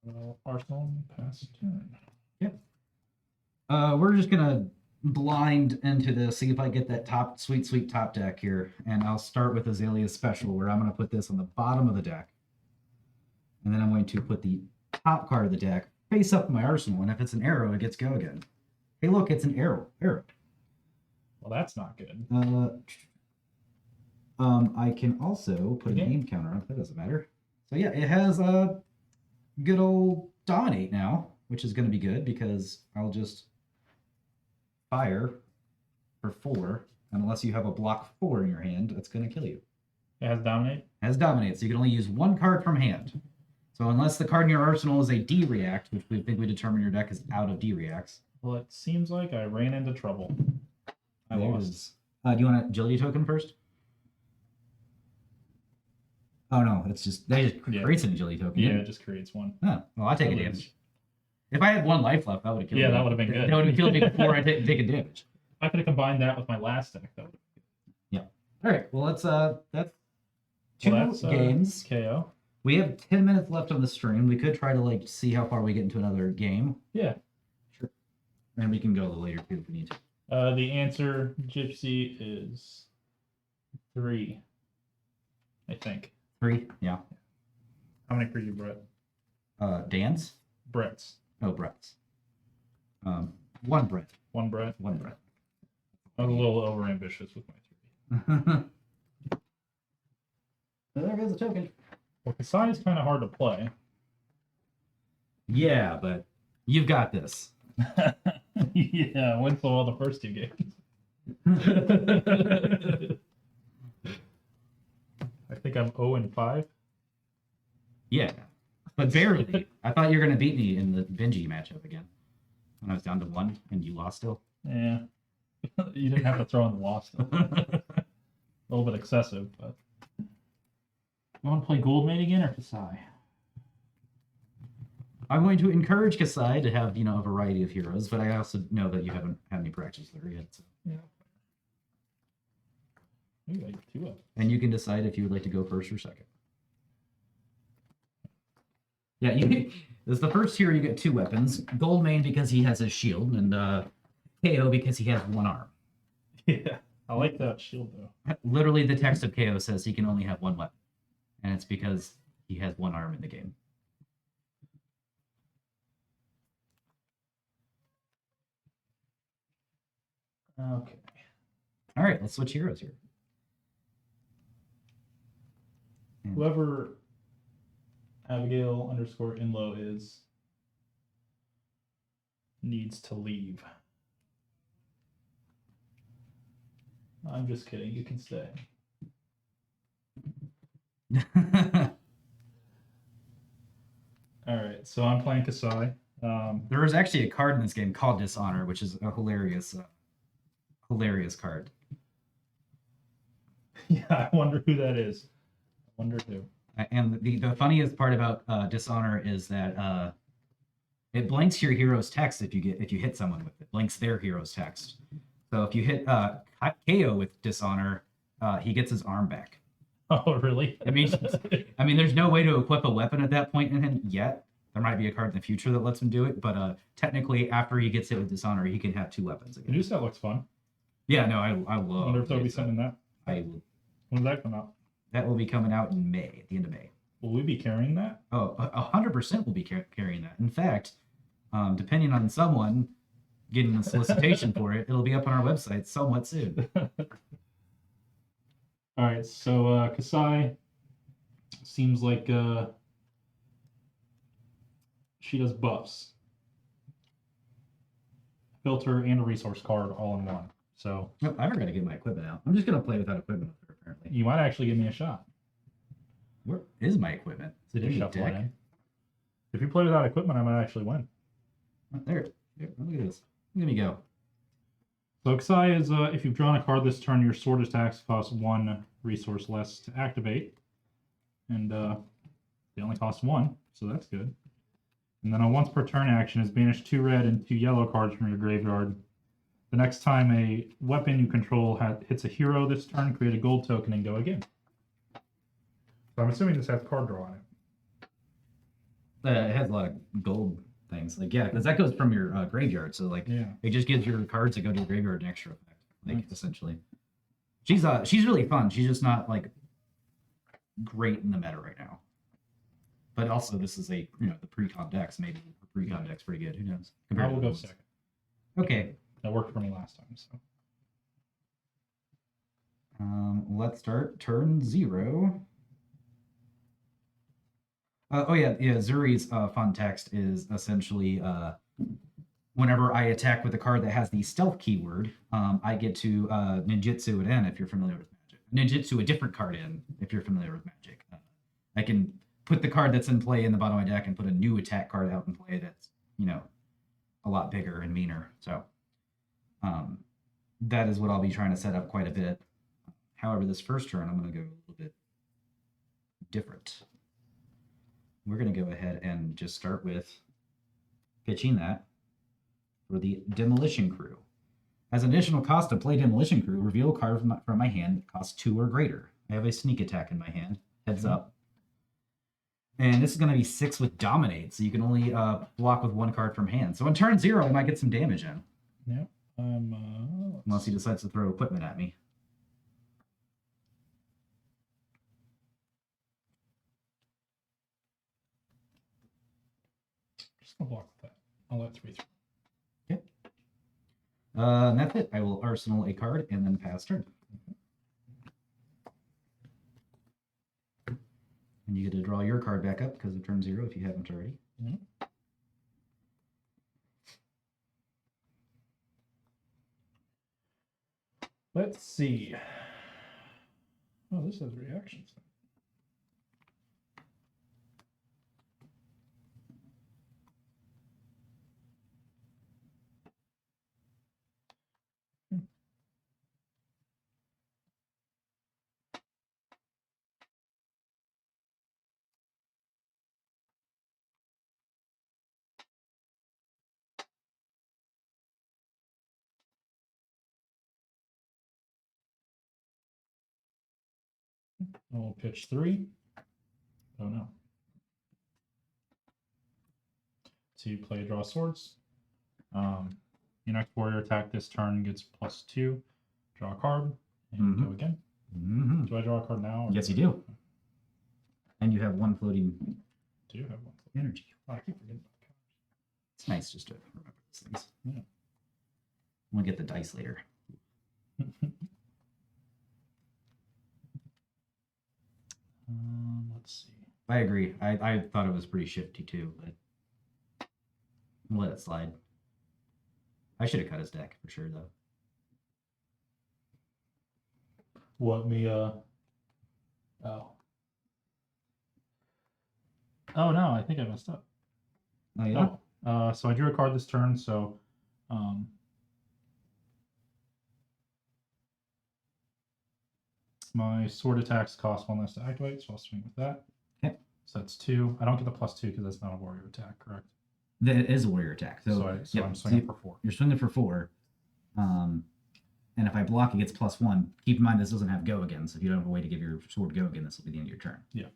Well, Arsenal pass turn. Yep. We're just gonna blind into this, see if I get that top sweet top deck here. And I'll start with Azalea's Special, where I'm gonna put this on the bottom of the deck. And then I'm going to put the top card of the deck face up in my arsenal. And if it's an arrow, it gets go again. Hey, look, it's an arrow. Well, that's not good. I can also put a Okay. name counter on it. That doesn't matter. So yeah, it has a good old Dominate now, which is going to be good because I'll just fire for 4. And unless you have a block 4 in your hand, it's going to kill you. It has Dominate? It has Dominate, so you can only use 1 card from hand. So unless the card in your arsenal is a D-React, which we think we determine your deck is out of D-Reacts. Well, it seems like I ran into trouble. I lost. Do you want an agility token first? Oh no, it's just they just creates an agility token. Yeah, it just creates 1. Oh, well, I take a damage. If I had 1 life left, that would have killed me. Yeah, that would have been good. That would have killed me before I take a damage. I could have combined that with my last deck, though. Yeah. All right. Well, that's 2 games. KO. We have 10 minutes left on the stream. We could try to like see how far we get into another game. Yeah. Sure. And we can go a little later too if we need to. The answer, Gypsy, is 3. I think. 3. Yeah. How many for you, Brett? Dan's. Brett's. Oh, Brett's. One breath. One breath. One breath. I was a little over ambitious with my 3. There goes the token. Well, Kasai is kind of hard to play. Yeah, but you've got this. Yeah, I went so well the first 2 games. I think I'm 0-5. Yeah, but barely. I thought you were going to beat me in the Benji matchup again. When I was down to 1 and you lost still. Yeah. You didn't have to throw in the loss though. A little bit excessive, but. You want to play Goldmane again or Kasai? I'm going to encourage Kasai to have, a variety of heroes, but I also know that you haven't had any practice there yet. So. Yeah. Maybe I get 2 up. And you can decide if you would like to go first or second. Yeah, this is the first hero you get 2 weapons. Goldmane because he has a shield, and KO because he has 1 arm. Yeah, I like that shield though. Literally, the text of KO says he can only have 1 weapon, and it's because he has 1 arm in the game. Okay. All right, let's switch heroes here. Whoever Abigail _Inlo is needs to leave. I'm just kidding. You can stay. All right, so I'm playing Kasai. There is actually a card in this game called Dishonor, which is a hilarious card. Yeah, I wonder who that is. I wonder who. And the funniest part about Dishonor is that it blanks your hero's text if you hit someone with it. Blanks their hero's text. So if you hit KO with Dishonor, he gets his arm back. Oh, really? I mean, there's no way to equip a weapon at that point in him yet. There might be a card in the future that lets him do it, but technically, after he gets hit with Dishonor, he can have 2 weapons again. The new set looks fun. Yeah, no, I love. I wonder if there'll be something in that. When does that come out? That will be coming out in May, at the end of May. Will we be carrying that? Oh, 100% will be carrying that. In fact, depending on someone getting the solicitation for it, it'll be up on our website somewhat soon. All right, so Kasai seems like she does buffs. Filter and a resource card all in one. So Nope, I forgot to get my equipment out. I'm just going to play without equipment up there, apparently. you might actually give me a shot. Where is my equipment? Is it in the Shuffle it deck? in. If you play without equipment, I might actually win. Oh, there. Look at this. Let me go. So Kasai is, if you've drawn a card this turn, your sword attacks cost 1 resource less to activate. And they only cost 1, so that's good. And then a once per turn action is banish 2 red and 2 yellow cards from your graveyard. The next time a weapon you control hits a hero this turn, create a gold token and go again. So I'm assuming this has card draw on it. It has a lot of gold things. Like, yeah, because that goes from your graveyard. So, like, Yeah. it just gives your cards that go to the graveyard an extra effect. Like, essentially. She's really fun. She's just not, like, great in the meta right now. But also, this is the pre-con decks. Maybe the pre-con deck's pretty good. Who knows? I will go second. Okay. That worked for me last time. So Let's start turn 0. Zuri's fun text is essentially whenever I attack with a card that has the stealth keyword, I get to ninjutsu it in if you're familiar with Magic. Ninjutsu a different card in if you're familiar with Magic. I can put the card that's in play in the bottom of my deck and put a new attack card out in play that's, a lot bigger and meaner. So that is what I'll be trying to set up quite a bit. However, this first turn, I'm going to go a little bit different. We're going to go ahead and just start with pitching that for the Demolition Crew. As an additional cost to play Demolition Crew, reveal a card from my hand that costs 2 or greater. I have a sneak attack in my hand. Heads up. And this is going to be 6 with Dominate, so you can only block with 1 card from hand. So on turn 0, I might get some damage in. yeah. Unless he decides to throw equipment at me. Just gonna block with that. I'll let 3 through. Okay. And that's it. I will arsenal a card and then pass turn. And you get to draw your card back up because of turn 0 if you haven't already. Mhm. Let's see. Oh, this has reactions. I'll pitch 3. Oh no. To play draw swords. Your next warrior attack this turn gets +2. Draw a card and go again. Mm-hmm. Do I draw a card now? Yes, you do. And you have 1 floating Do you have 1 energy. Oh, I keep forgetting about cards. It's nice just to remember these things. Yeah. I'm going to get the dice later. Let's see. I agree. I thought it was pretty shifty too, but we'll let it slide. I should have cut his deck for sure, though. What me? Oh no, I think I messed up. Oh, yeah? So I drew a card this turn, so my sword attacks cost 1 less to activate, so I'll swing with that. Okay. So that's 2. I don't get the +2 because that's not a warrior attack, correct? That is a warrior attack. So I'm swinging for 4. You're swinging for 4. And if I block, it gets +1. Keep in mind this doesn't have go again, so if you don't have a way to give your sword go again, this will be the end of your turn. Yeah.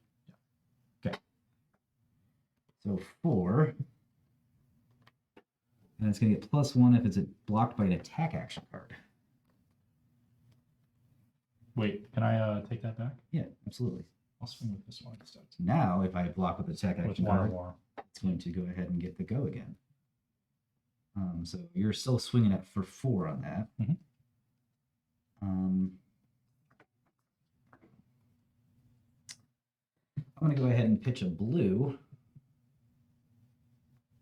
Okay. So 4. And it's going to get +1 if it's blocked by an attack action card. Wait, can I take that back? Yeah, absolutely. I'll swing with this one instead. Now, if I block with the attack With action 1 or card, more. it's going to go ahead and get the go again. So you're still swinging it for 4 on that. Mhm. I'm going to go ahead and pitch a blue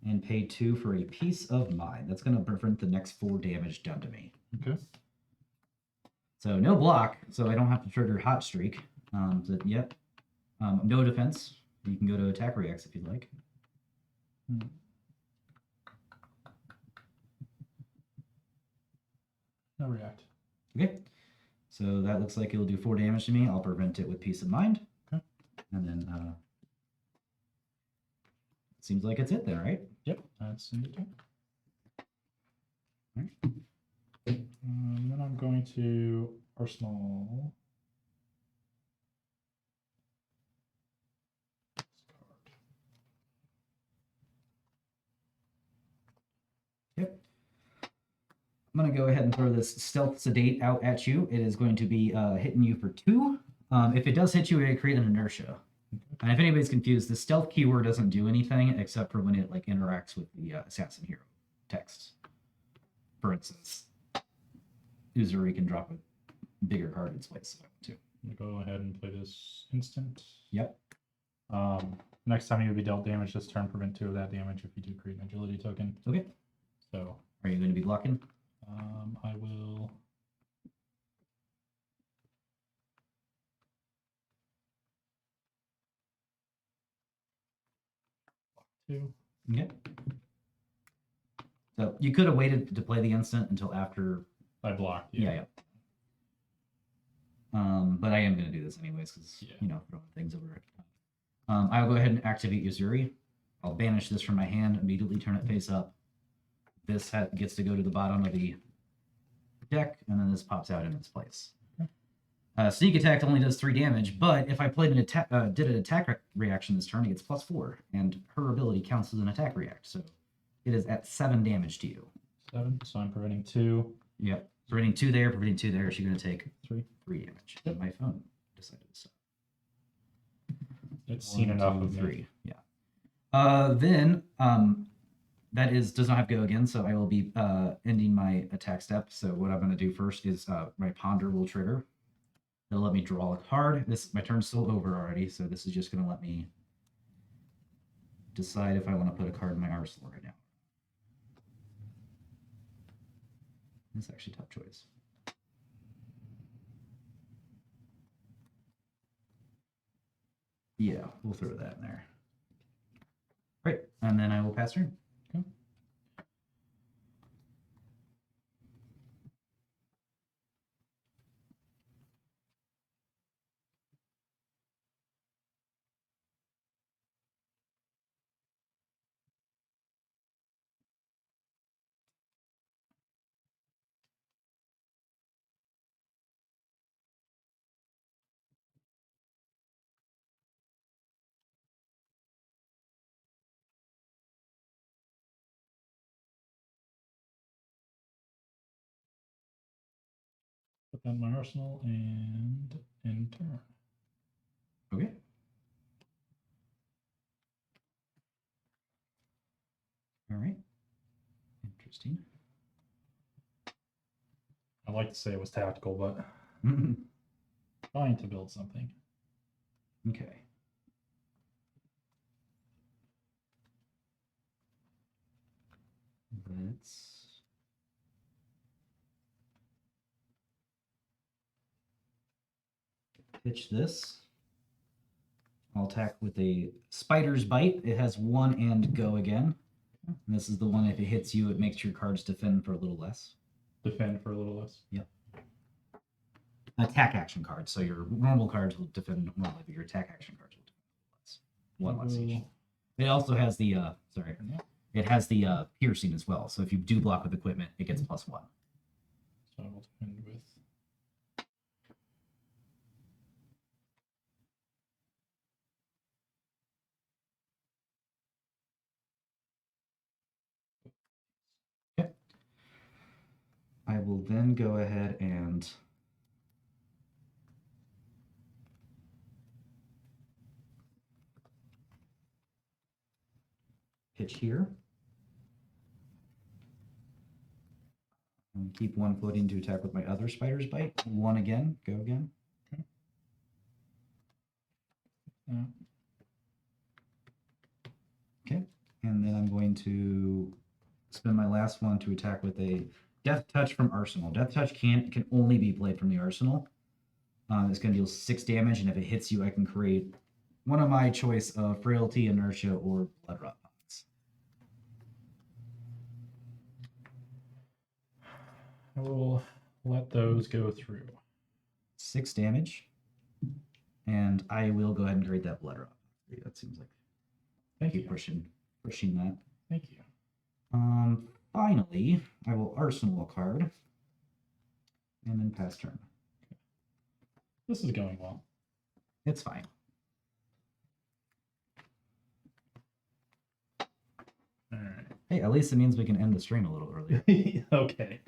and pay 2 for a piece of mind. That's going to prevent the next 4 damage done to me. Okay. So no block, so I don't have to trigger hot streak. Yep. No defense. You can go to attack reacts if you'd like. No react. Okay. So that looks like it'll do 4 damage to me. I'll prevent it with peace of mind. Okay. And then seems like it's it then, right? Yep, that's it. Right. Then I'm going to arsenal. Yep. I'm going to go ahead and throw this Stealth Sedate out at you. It is going to be hitting you for 2. If it does hit you, it create an inertia. And if anybody's confused, the stealth keyword doesn't do anything except for when it like interacts with the assassin hero text. For instance, Uzuri can drop a bigger card in its place. Too. I'm going to go ahead and play this instant. Yep. Next time you would be dealt damage this turn, prevent 2 of that damage if you do create an agility token. Okay. So, are you going to be blocking? I will. Block 2. Okay. So you could have waited to play the instant until after. I blocked. Yeah. But I am going to do this anyways because throwing things over it. I'll go ahead and activate Uzuri. I'll banish this from my hand. Immediately turn it face up. This gets to go to the bottom of the deck, and then this pops out in its place. Sneak attack only does 3 damage, but if I played an attack, did an attack reaction this turn, it gets +4, and her ability counts as an attack react. So it is at 7 damage to you. 7. So I'm preventing 2. Yep. Preventing 2 there, preventing 2 there. She's going to take 3 damage. Yep. My phone decided to stop. It's seen enough of 3. Yeah. Then that does not have go again, so I will be ending my attack step. So what I'm going to do first is my ponder will trigger. It'll let me draw a card. My turn's still over already, so this is just going to let me decide if I want to put a card in my arsenal right now. It's actually a tough choice. Yeah, we'll throw that in there. Right, and then I will pass turn. Okay. Put that in my arsenal and end turn. Okay. All right. Interesting. I'd like to say it was tactical, but trying to build something. Okay. Let's pitch this. I'll attack with a spider's bite. It has 1 and go again. And this is the one, if it hits you, it makes your cards defend for a little less. Defend for a little less. Yep. Attack action cards. So your normal cards will defend normally, but your attack action cards will defend less. 1 less each. It also has the it has the piercing as well. So if you do block with equipment, it gets +1. So I will defend with. Okay. I will then go ahead and pitch here. And keep 1 floating to attack with my other spider's bite. 1 again. Go again. Okay. Okay. And then I'm going to spend my last one to attack with a Death Touch from Arsenal. Death Touch can only be played from the Arsenal. It's going to deal 6 damage, and if it hits you, I can create one of my choice of Frailty, Inertia, or Blood Rot pots. I will let those go through. 6 damage, and I will go ahead and create that Blood Rot. That seems like Thank keep you. pushing that. Thank you. Finally, I will Arsenal a card, and then pass turn. This is going well. It's fine. All right. Hey, at least it means we can end the stream a little earlier. Okay.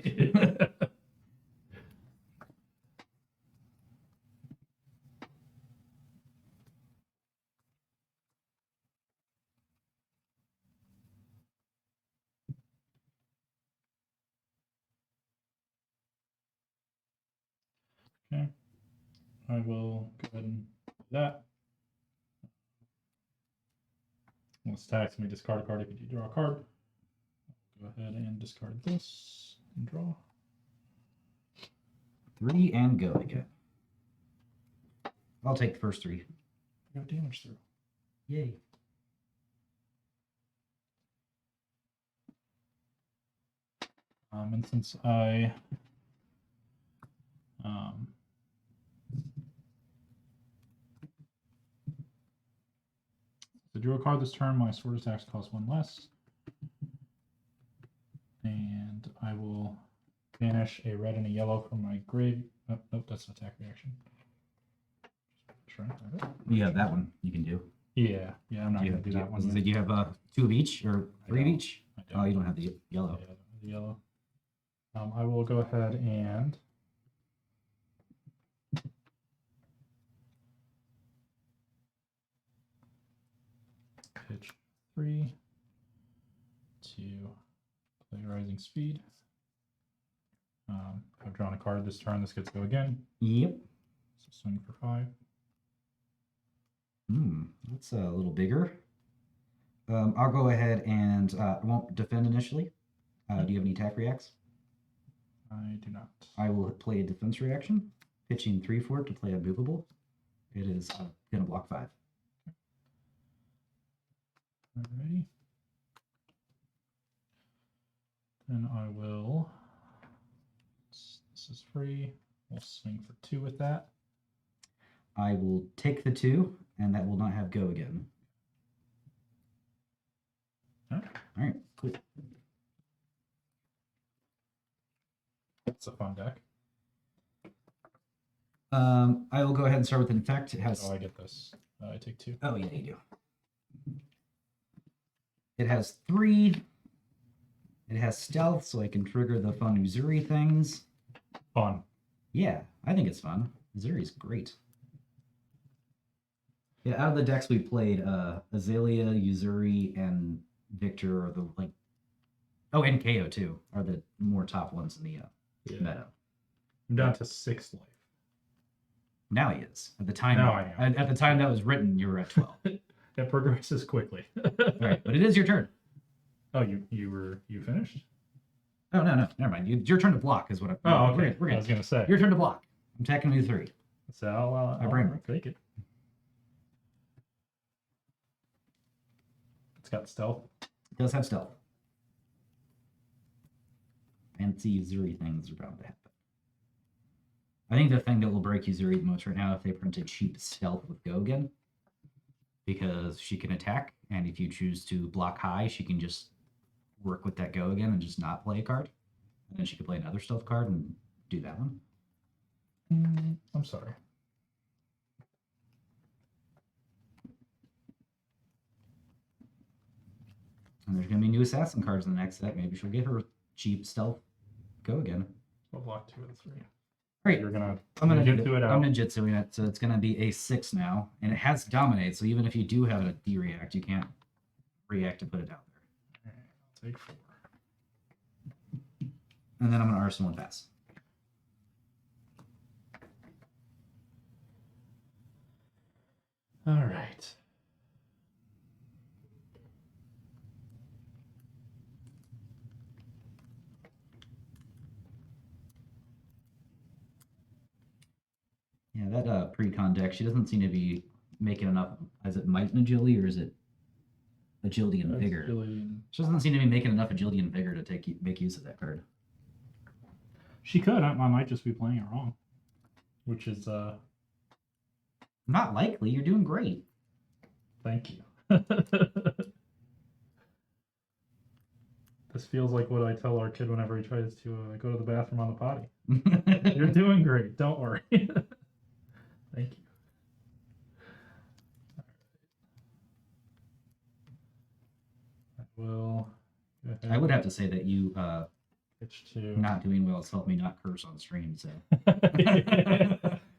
Okay. I will go ahead and do that. Let's tax me, discard a card if you do draw a card. Go ahead and discard this and draw. 3 and go again. I'll take the first 3. Go damage through. Yay. And since I to draw a card this turn, my sword attacks cost 1 less. And I will banish a red and a yellow from my grave. Oh, nope, that's an attack reaction. You have that one you can do. Yeah, I'm not going to do that one. Do you have 2 of each or 3 of each? I don't. Oh, you don't have the yellow. Yeah, the yellow. I will go ahead and pitch 3, to play Rising Speed. I've drawn a card this turn. This gets to go again. Yep. So swing for 5. That's a little bigger. I'll go ahead and won't defend initially. Do you have any attack reacts? I do not. I will play a defense reaction, pitching 3 for it to play a movable. It is going to block 5. Alrighty. Then I will. This is free. We'll swing for 2 with that. I will take the 2, and that will not have go again. All right, cool. It's a fun deck. I will go ahead and start with Infect. It has. Oh, I get this. I take 2. Oh, yeah, you do. It has 3. It has Stealth, so I can trigger the fun Uzuri things. Fun. Yeah, I think it's fun. Uzuri's great. Yeah, out of the decks we played, Azalea, Uzuri, and Victor are the, like... Oh, and KO, too, are the more top ones in the meta. I'm down to 6 life. Now he is. At the time, Now I am. At the time that was written, you were at 12. It progresses quickly. All right, but it is your turn. Oh, you finished? Oh, no, never mind. It's your turn to block is what I'm... Oh, okay. We're I was going to say. Your turn to block. I'm attacking you 3. So I'll bring take it. It's got stealth. It does have stealth. Fancy Uzuri things are bound to happen. I think the thing that will break Uzuri the most right now if they print a cheap stealth with go again. Because she can attack, and if you choose to block high, she can just work with that go again and just not play a card. And then she could play another stealth card and do that one. I'm sorry. And there's going to be new assassin cards in the next set. Maybe she'll get her cheap stealth go again. We'll block 2 of the 3. Great. You're gonna. I'm gonna get to it out. I'm ninjutsuing it, so it's gonna be a 6 now, and it has dominate. So even if you do have a D-react, you can't react to put it out there. All right, I'll take 4. And then I'm gonna arsenal and pass. All right. Yeah, that pre-con deck, she doesn't seem to be making enough. Is it might and agility, or is it agility and vigor? She doesn't seem to be making enough agility and vigor to make use of that card. She could. I might just be playing it wrong, which is not likely. You're doing great. Thank you. This feels like what I tell our kid whenever he tries to go to the bathroom on the potty. You're doing great. Don't worry. Thank you. I will. I would have to say that you pitch to not doing well has helped me not curse on stream. So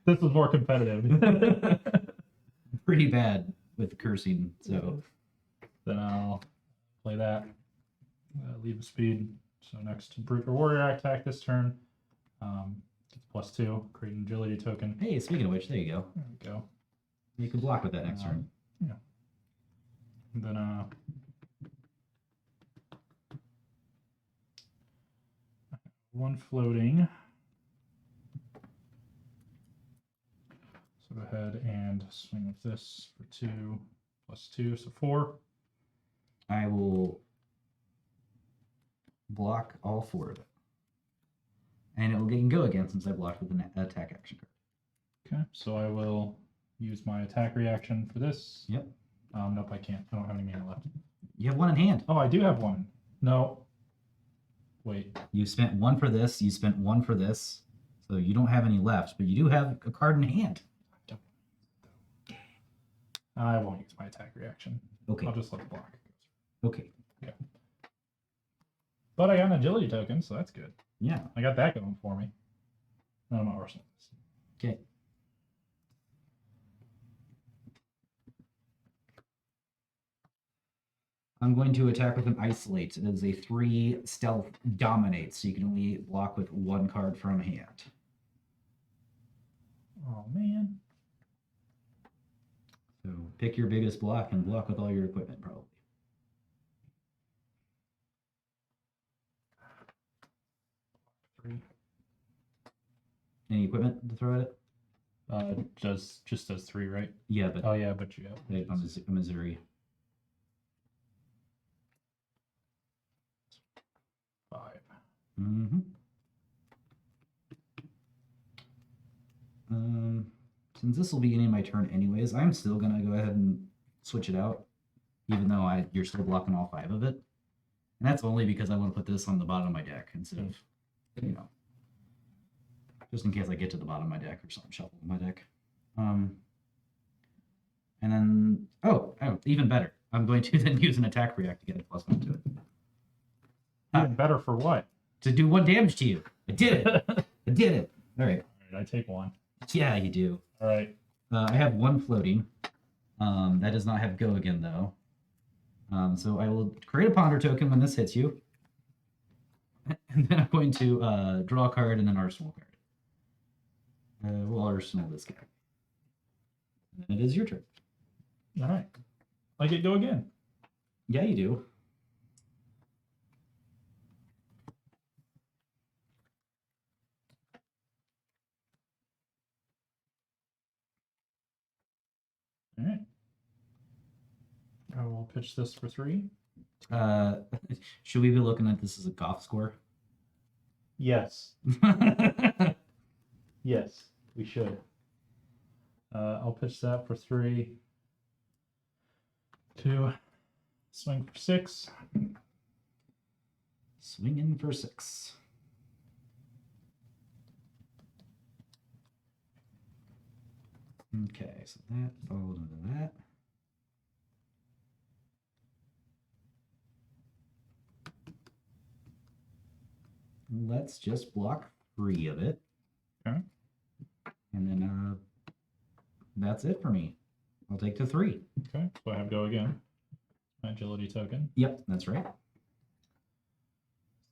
this was more competitive. Pretty bad with cursing. So then I'll play that. Leave a speed. So next brute or warrior attack this turn. Gets +2. Create an agility token. Hey, speaking of which, there you go. There we go. You can block with that next turn. Yeah. And then one floating. So go ahead and swing with this for 2 +2, so 4. I will block all 4 of it. And it will get go again since I blocked with an attack action card. Okay, so I will use my attack reaction for this. Yep. Nope, I can't. I don't have any mana left. You have 1 in hand. Oh, I do have 1. No. Wait. You spent 1 for this. You spent 1 for this. So you don't have any left, but you do have a card in hand. I won't use my attack reaction. Okay. I'll just let it block. Okay. Yeah. But I got an agility token, so that's good. Yeah. I got that going for me. No, I'm not arsenal. Okay. I'm going to attack with an Isolate. It is a 3 stealth dominate, so you can only block with 1 card from hand. Oh man. So pick your biggest block and block with all your equipment, probably. Three. Any equipment to throw at it? Just does 3, right? Yeah, but Oh yeah, but you have Missouri. 5. Mm-hmm. Since this will be ending my turn anyways, I'm still gonna go ahead and switch it out, even though you're still blocking all 5 of it. And that's only because I want to put this on the bottom of my deck instead of, just in case I get to the bottom of my deck or something shuffle in my deck. And then, oh, even better. I'm going to then use an attack react to get a +1 to it. Even better for what? To do 1 damage to you. I did it. I did it. All right. All right, I take 1. Yeah, you do. All right. I have 1 floating. That does not have go again, though. So I will create a ponder token when this hits you. And then I'm going to draw a card and then arsenal card. We'll arsenal this guy. And it is your turn. All right. I get go again. Yeah, you do. All right. I will pitch this for 3. Should we be looking at this as a golf score? Yes. Yes, we should. I'll pitch that for 3. 2. Swing for 6. Swinging for 6. Okay, so that followed into that. Let's just block 3 of it. Okay. And then that's it for me. I'll take the 3. Okay, so I have go again. My agility token. Yep, that's right.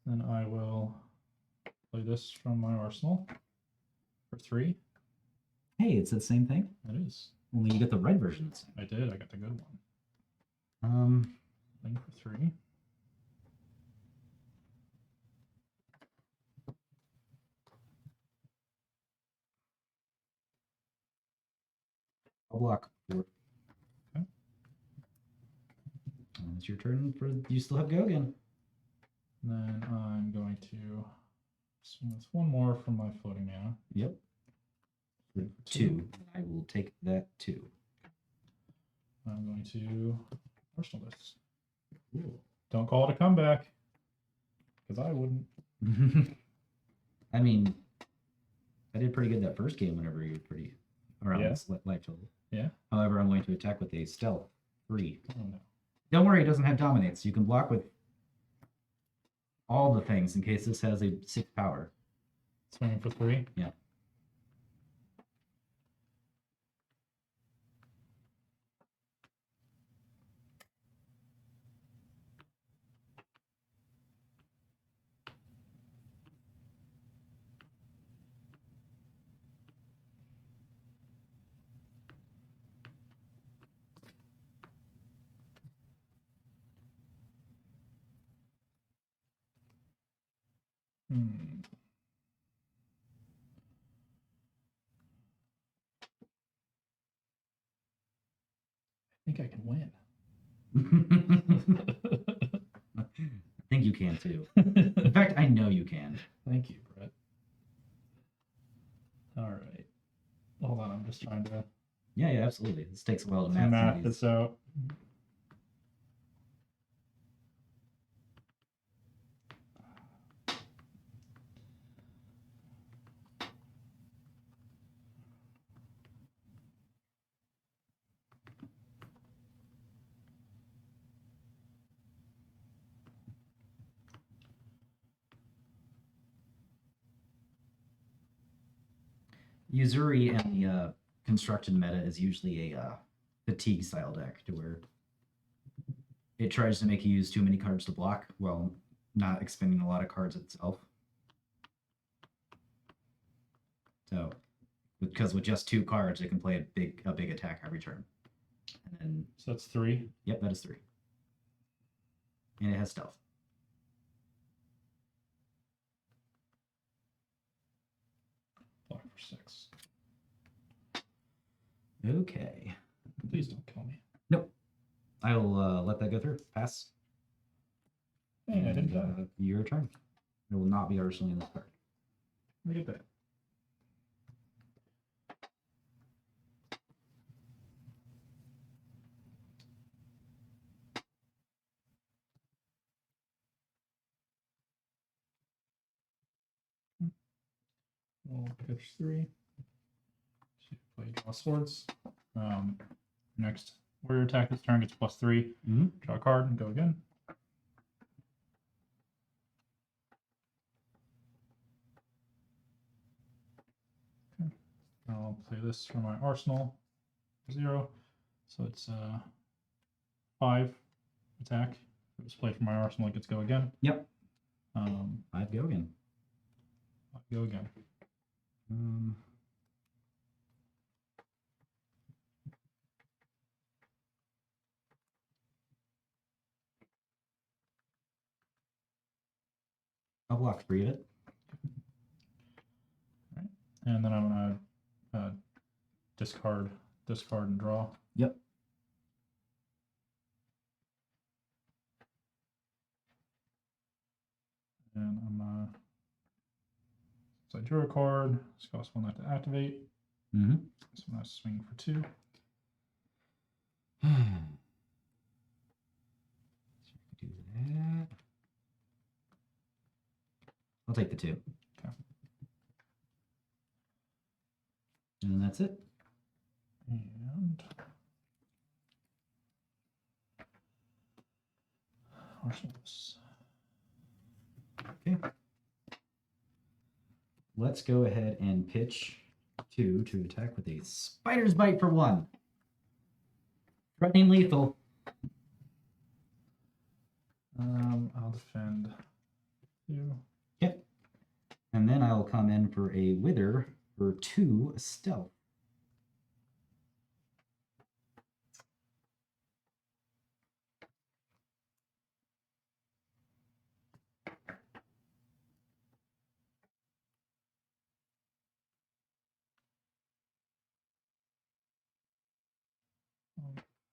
Then I will play this from my arsenal for 3. Hey, it's the same thing. It is. Only you get the red version this time. I did. I got the good one. Swing for 3. I'll block 4. Okay. And it's your turn for you still have go again. Then I'm going to swing with 1 more from my floating mana. Yep. For 2. I will take that 2. I'm going to arsenal this. Ooh. Don't call it a comeback, because I wouldn't. I mean, I did pretty good that first game whenever you were pretty around Yeah. this life total. Yeah. However, I'm going to attack with a stealth 3. Oh no. Don't worry, it doesn't have dominates. You can block with all the things in case this has a 6 power. Swinging for 3. Yeah. Hmm. I think I can win. I think you can too. In fact, I know you can. Thank you, Brett. All right. Hold on, I'm just trying to Yeah, absolutely. This takes a while to math some math of these. this out. Uzuri and the constructed meta is usually a fatigue style deck to where it tries to make you use too many cards to block while not expending a lot of cards itself. So, because with just 2 cards, it can play a big attack every turn. And then, So that's 3. yep, that is 3. And it has stealth. Block for 6. Okay. Please don't kill me. Nope. I'll let that go through. Pass. Hey, I didn't die. Your turn. It will not be arsenaling this card. Look at that. We'll pitch 3. Play draw swords. Next warrior attack this turn gets +3. Draw a card and go again. Okay. I'll play this for my arsenal. 0. So it's 5 attack. If it was played from my arsenal, it gets go again. Yep. 5 go again. Go again. I'll block 3 of it. All right. And then I'm gonna discard and draw. Yep. And I'm so I drew a card. This costs 1 life to activate. So I'm gonna swing for 2. Do that. I'll take the 2. Okay. And then that's it. And arsenals. Okay. Let's go ahead and pitch 2 to attack with a Spider's Bite for 1. Threatening lethal. I'll defend you. Yep. And then I'll come in for a Wither for 2 stealth.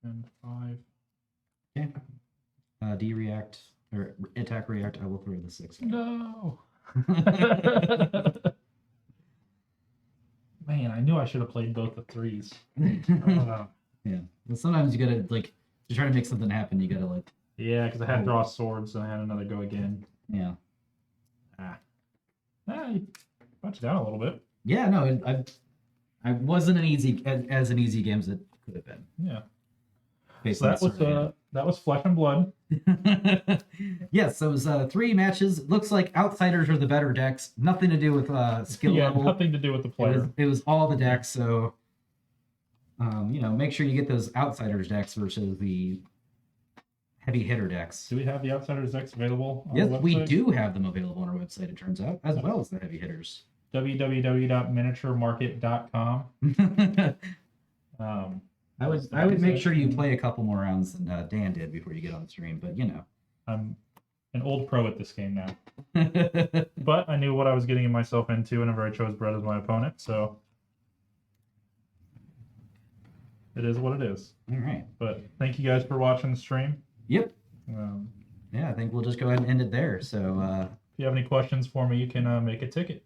And 5. Okay. D-react, or attack react, I will throw the 6. No. Man, I knew I should have played both the 3s. Yeah. Well, sometimes you gotta, like, to try to make something happen, you gotta, like... Yeah, because I had draw swords and I had another go again. Yeah. You brought you down a little bit. Yeah, no, I wasn't as an easy game as it could have been. Yeah. Based So on that was Flesh and Blood. Yes, so it was 3 matches. Looks like outsiders are the better decks. Nothing to do with skill level. Nothing to do with the player. It was all the decks. So, make sure you get those outsiders decks versus the heavy hitter decks. Do we have the outsiders decks available on Yes, the website? we do have them available on our website. It turns out, as well as the heavy hitters. www.miniaturemarket.com. I would make sure you play a couple more rounds than Dan did before you get on the stream, but I'm an old pro at this game now. But I knew what I was getting myself into whenever I chose Brett as my opponent, so it is what it is. All right. But thank you guys for watching the stream. Yep. Yeah, I think we'll just go ahead and end it there. So if you have any questions for me, you can make a ticket.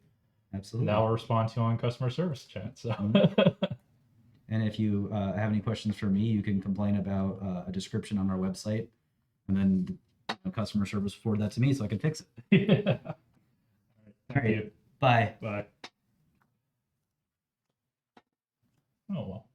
Absolutely. Now I'll respond to you on customer service chat. So. And if you have any questions for me, you can complain about a description on our website, and then customer service forward that to me so I can fix it. Yeah. All right. Bye. Bye. Oh, well.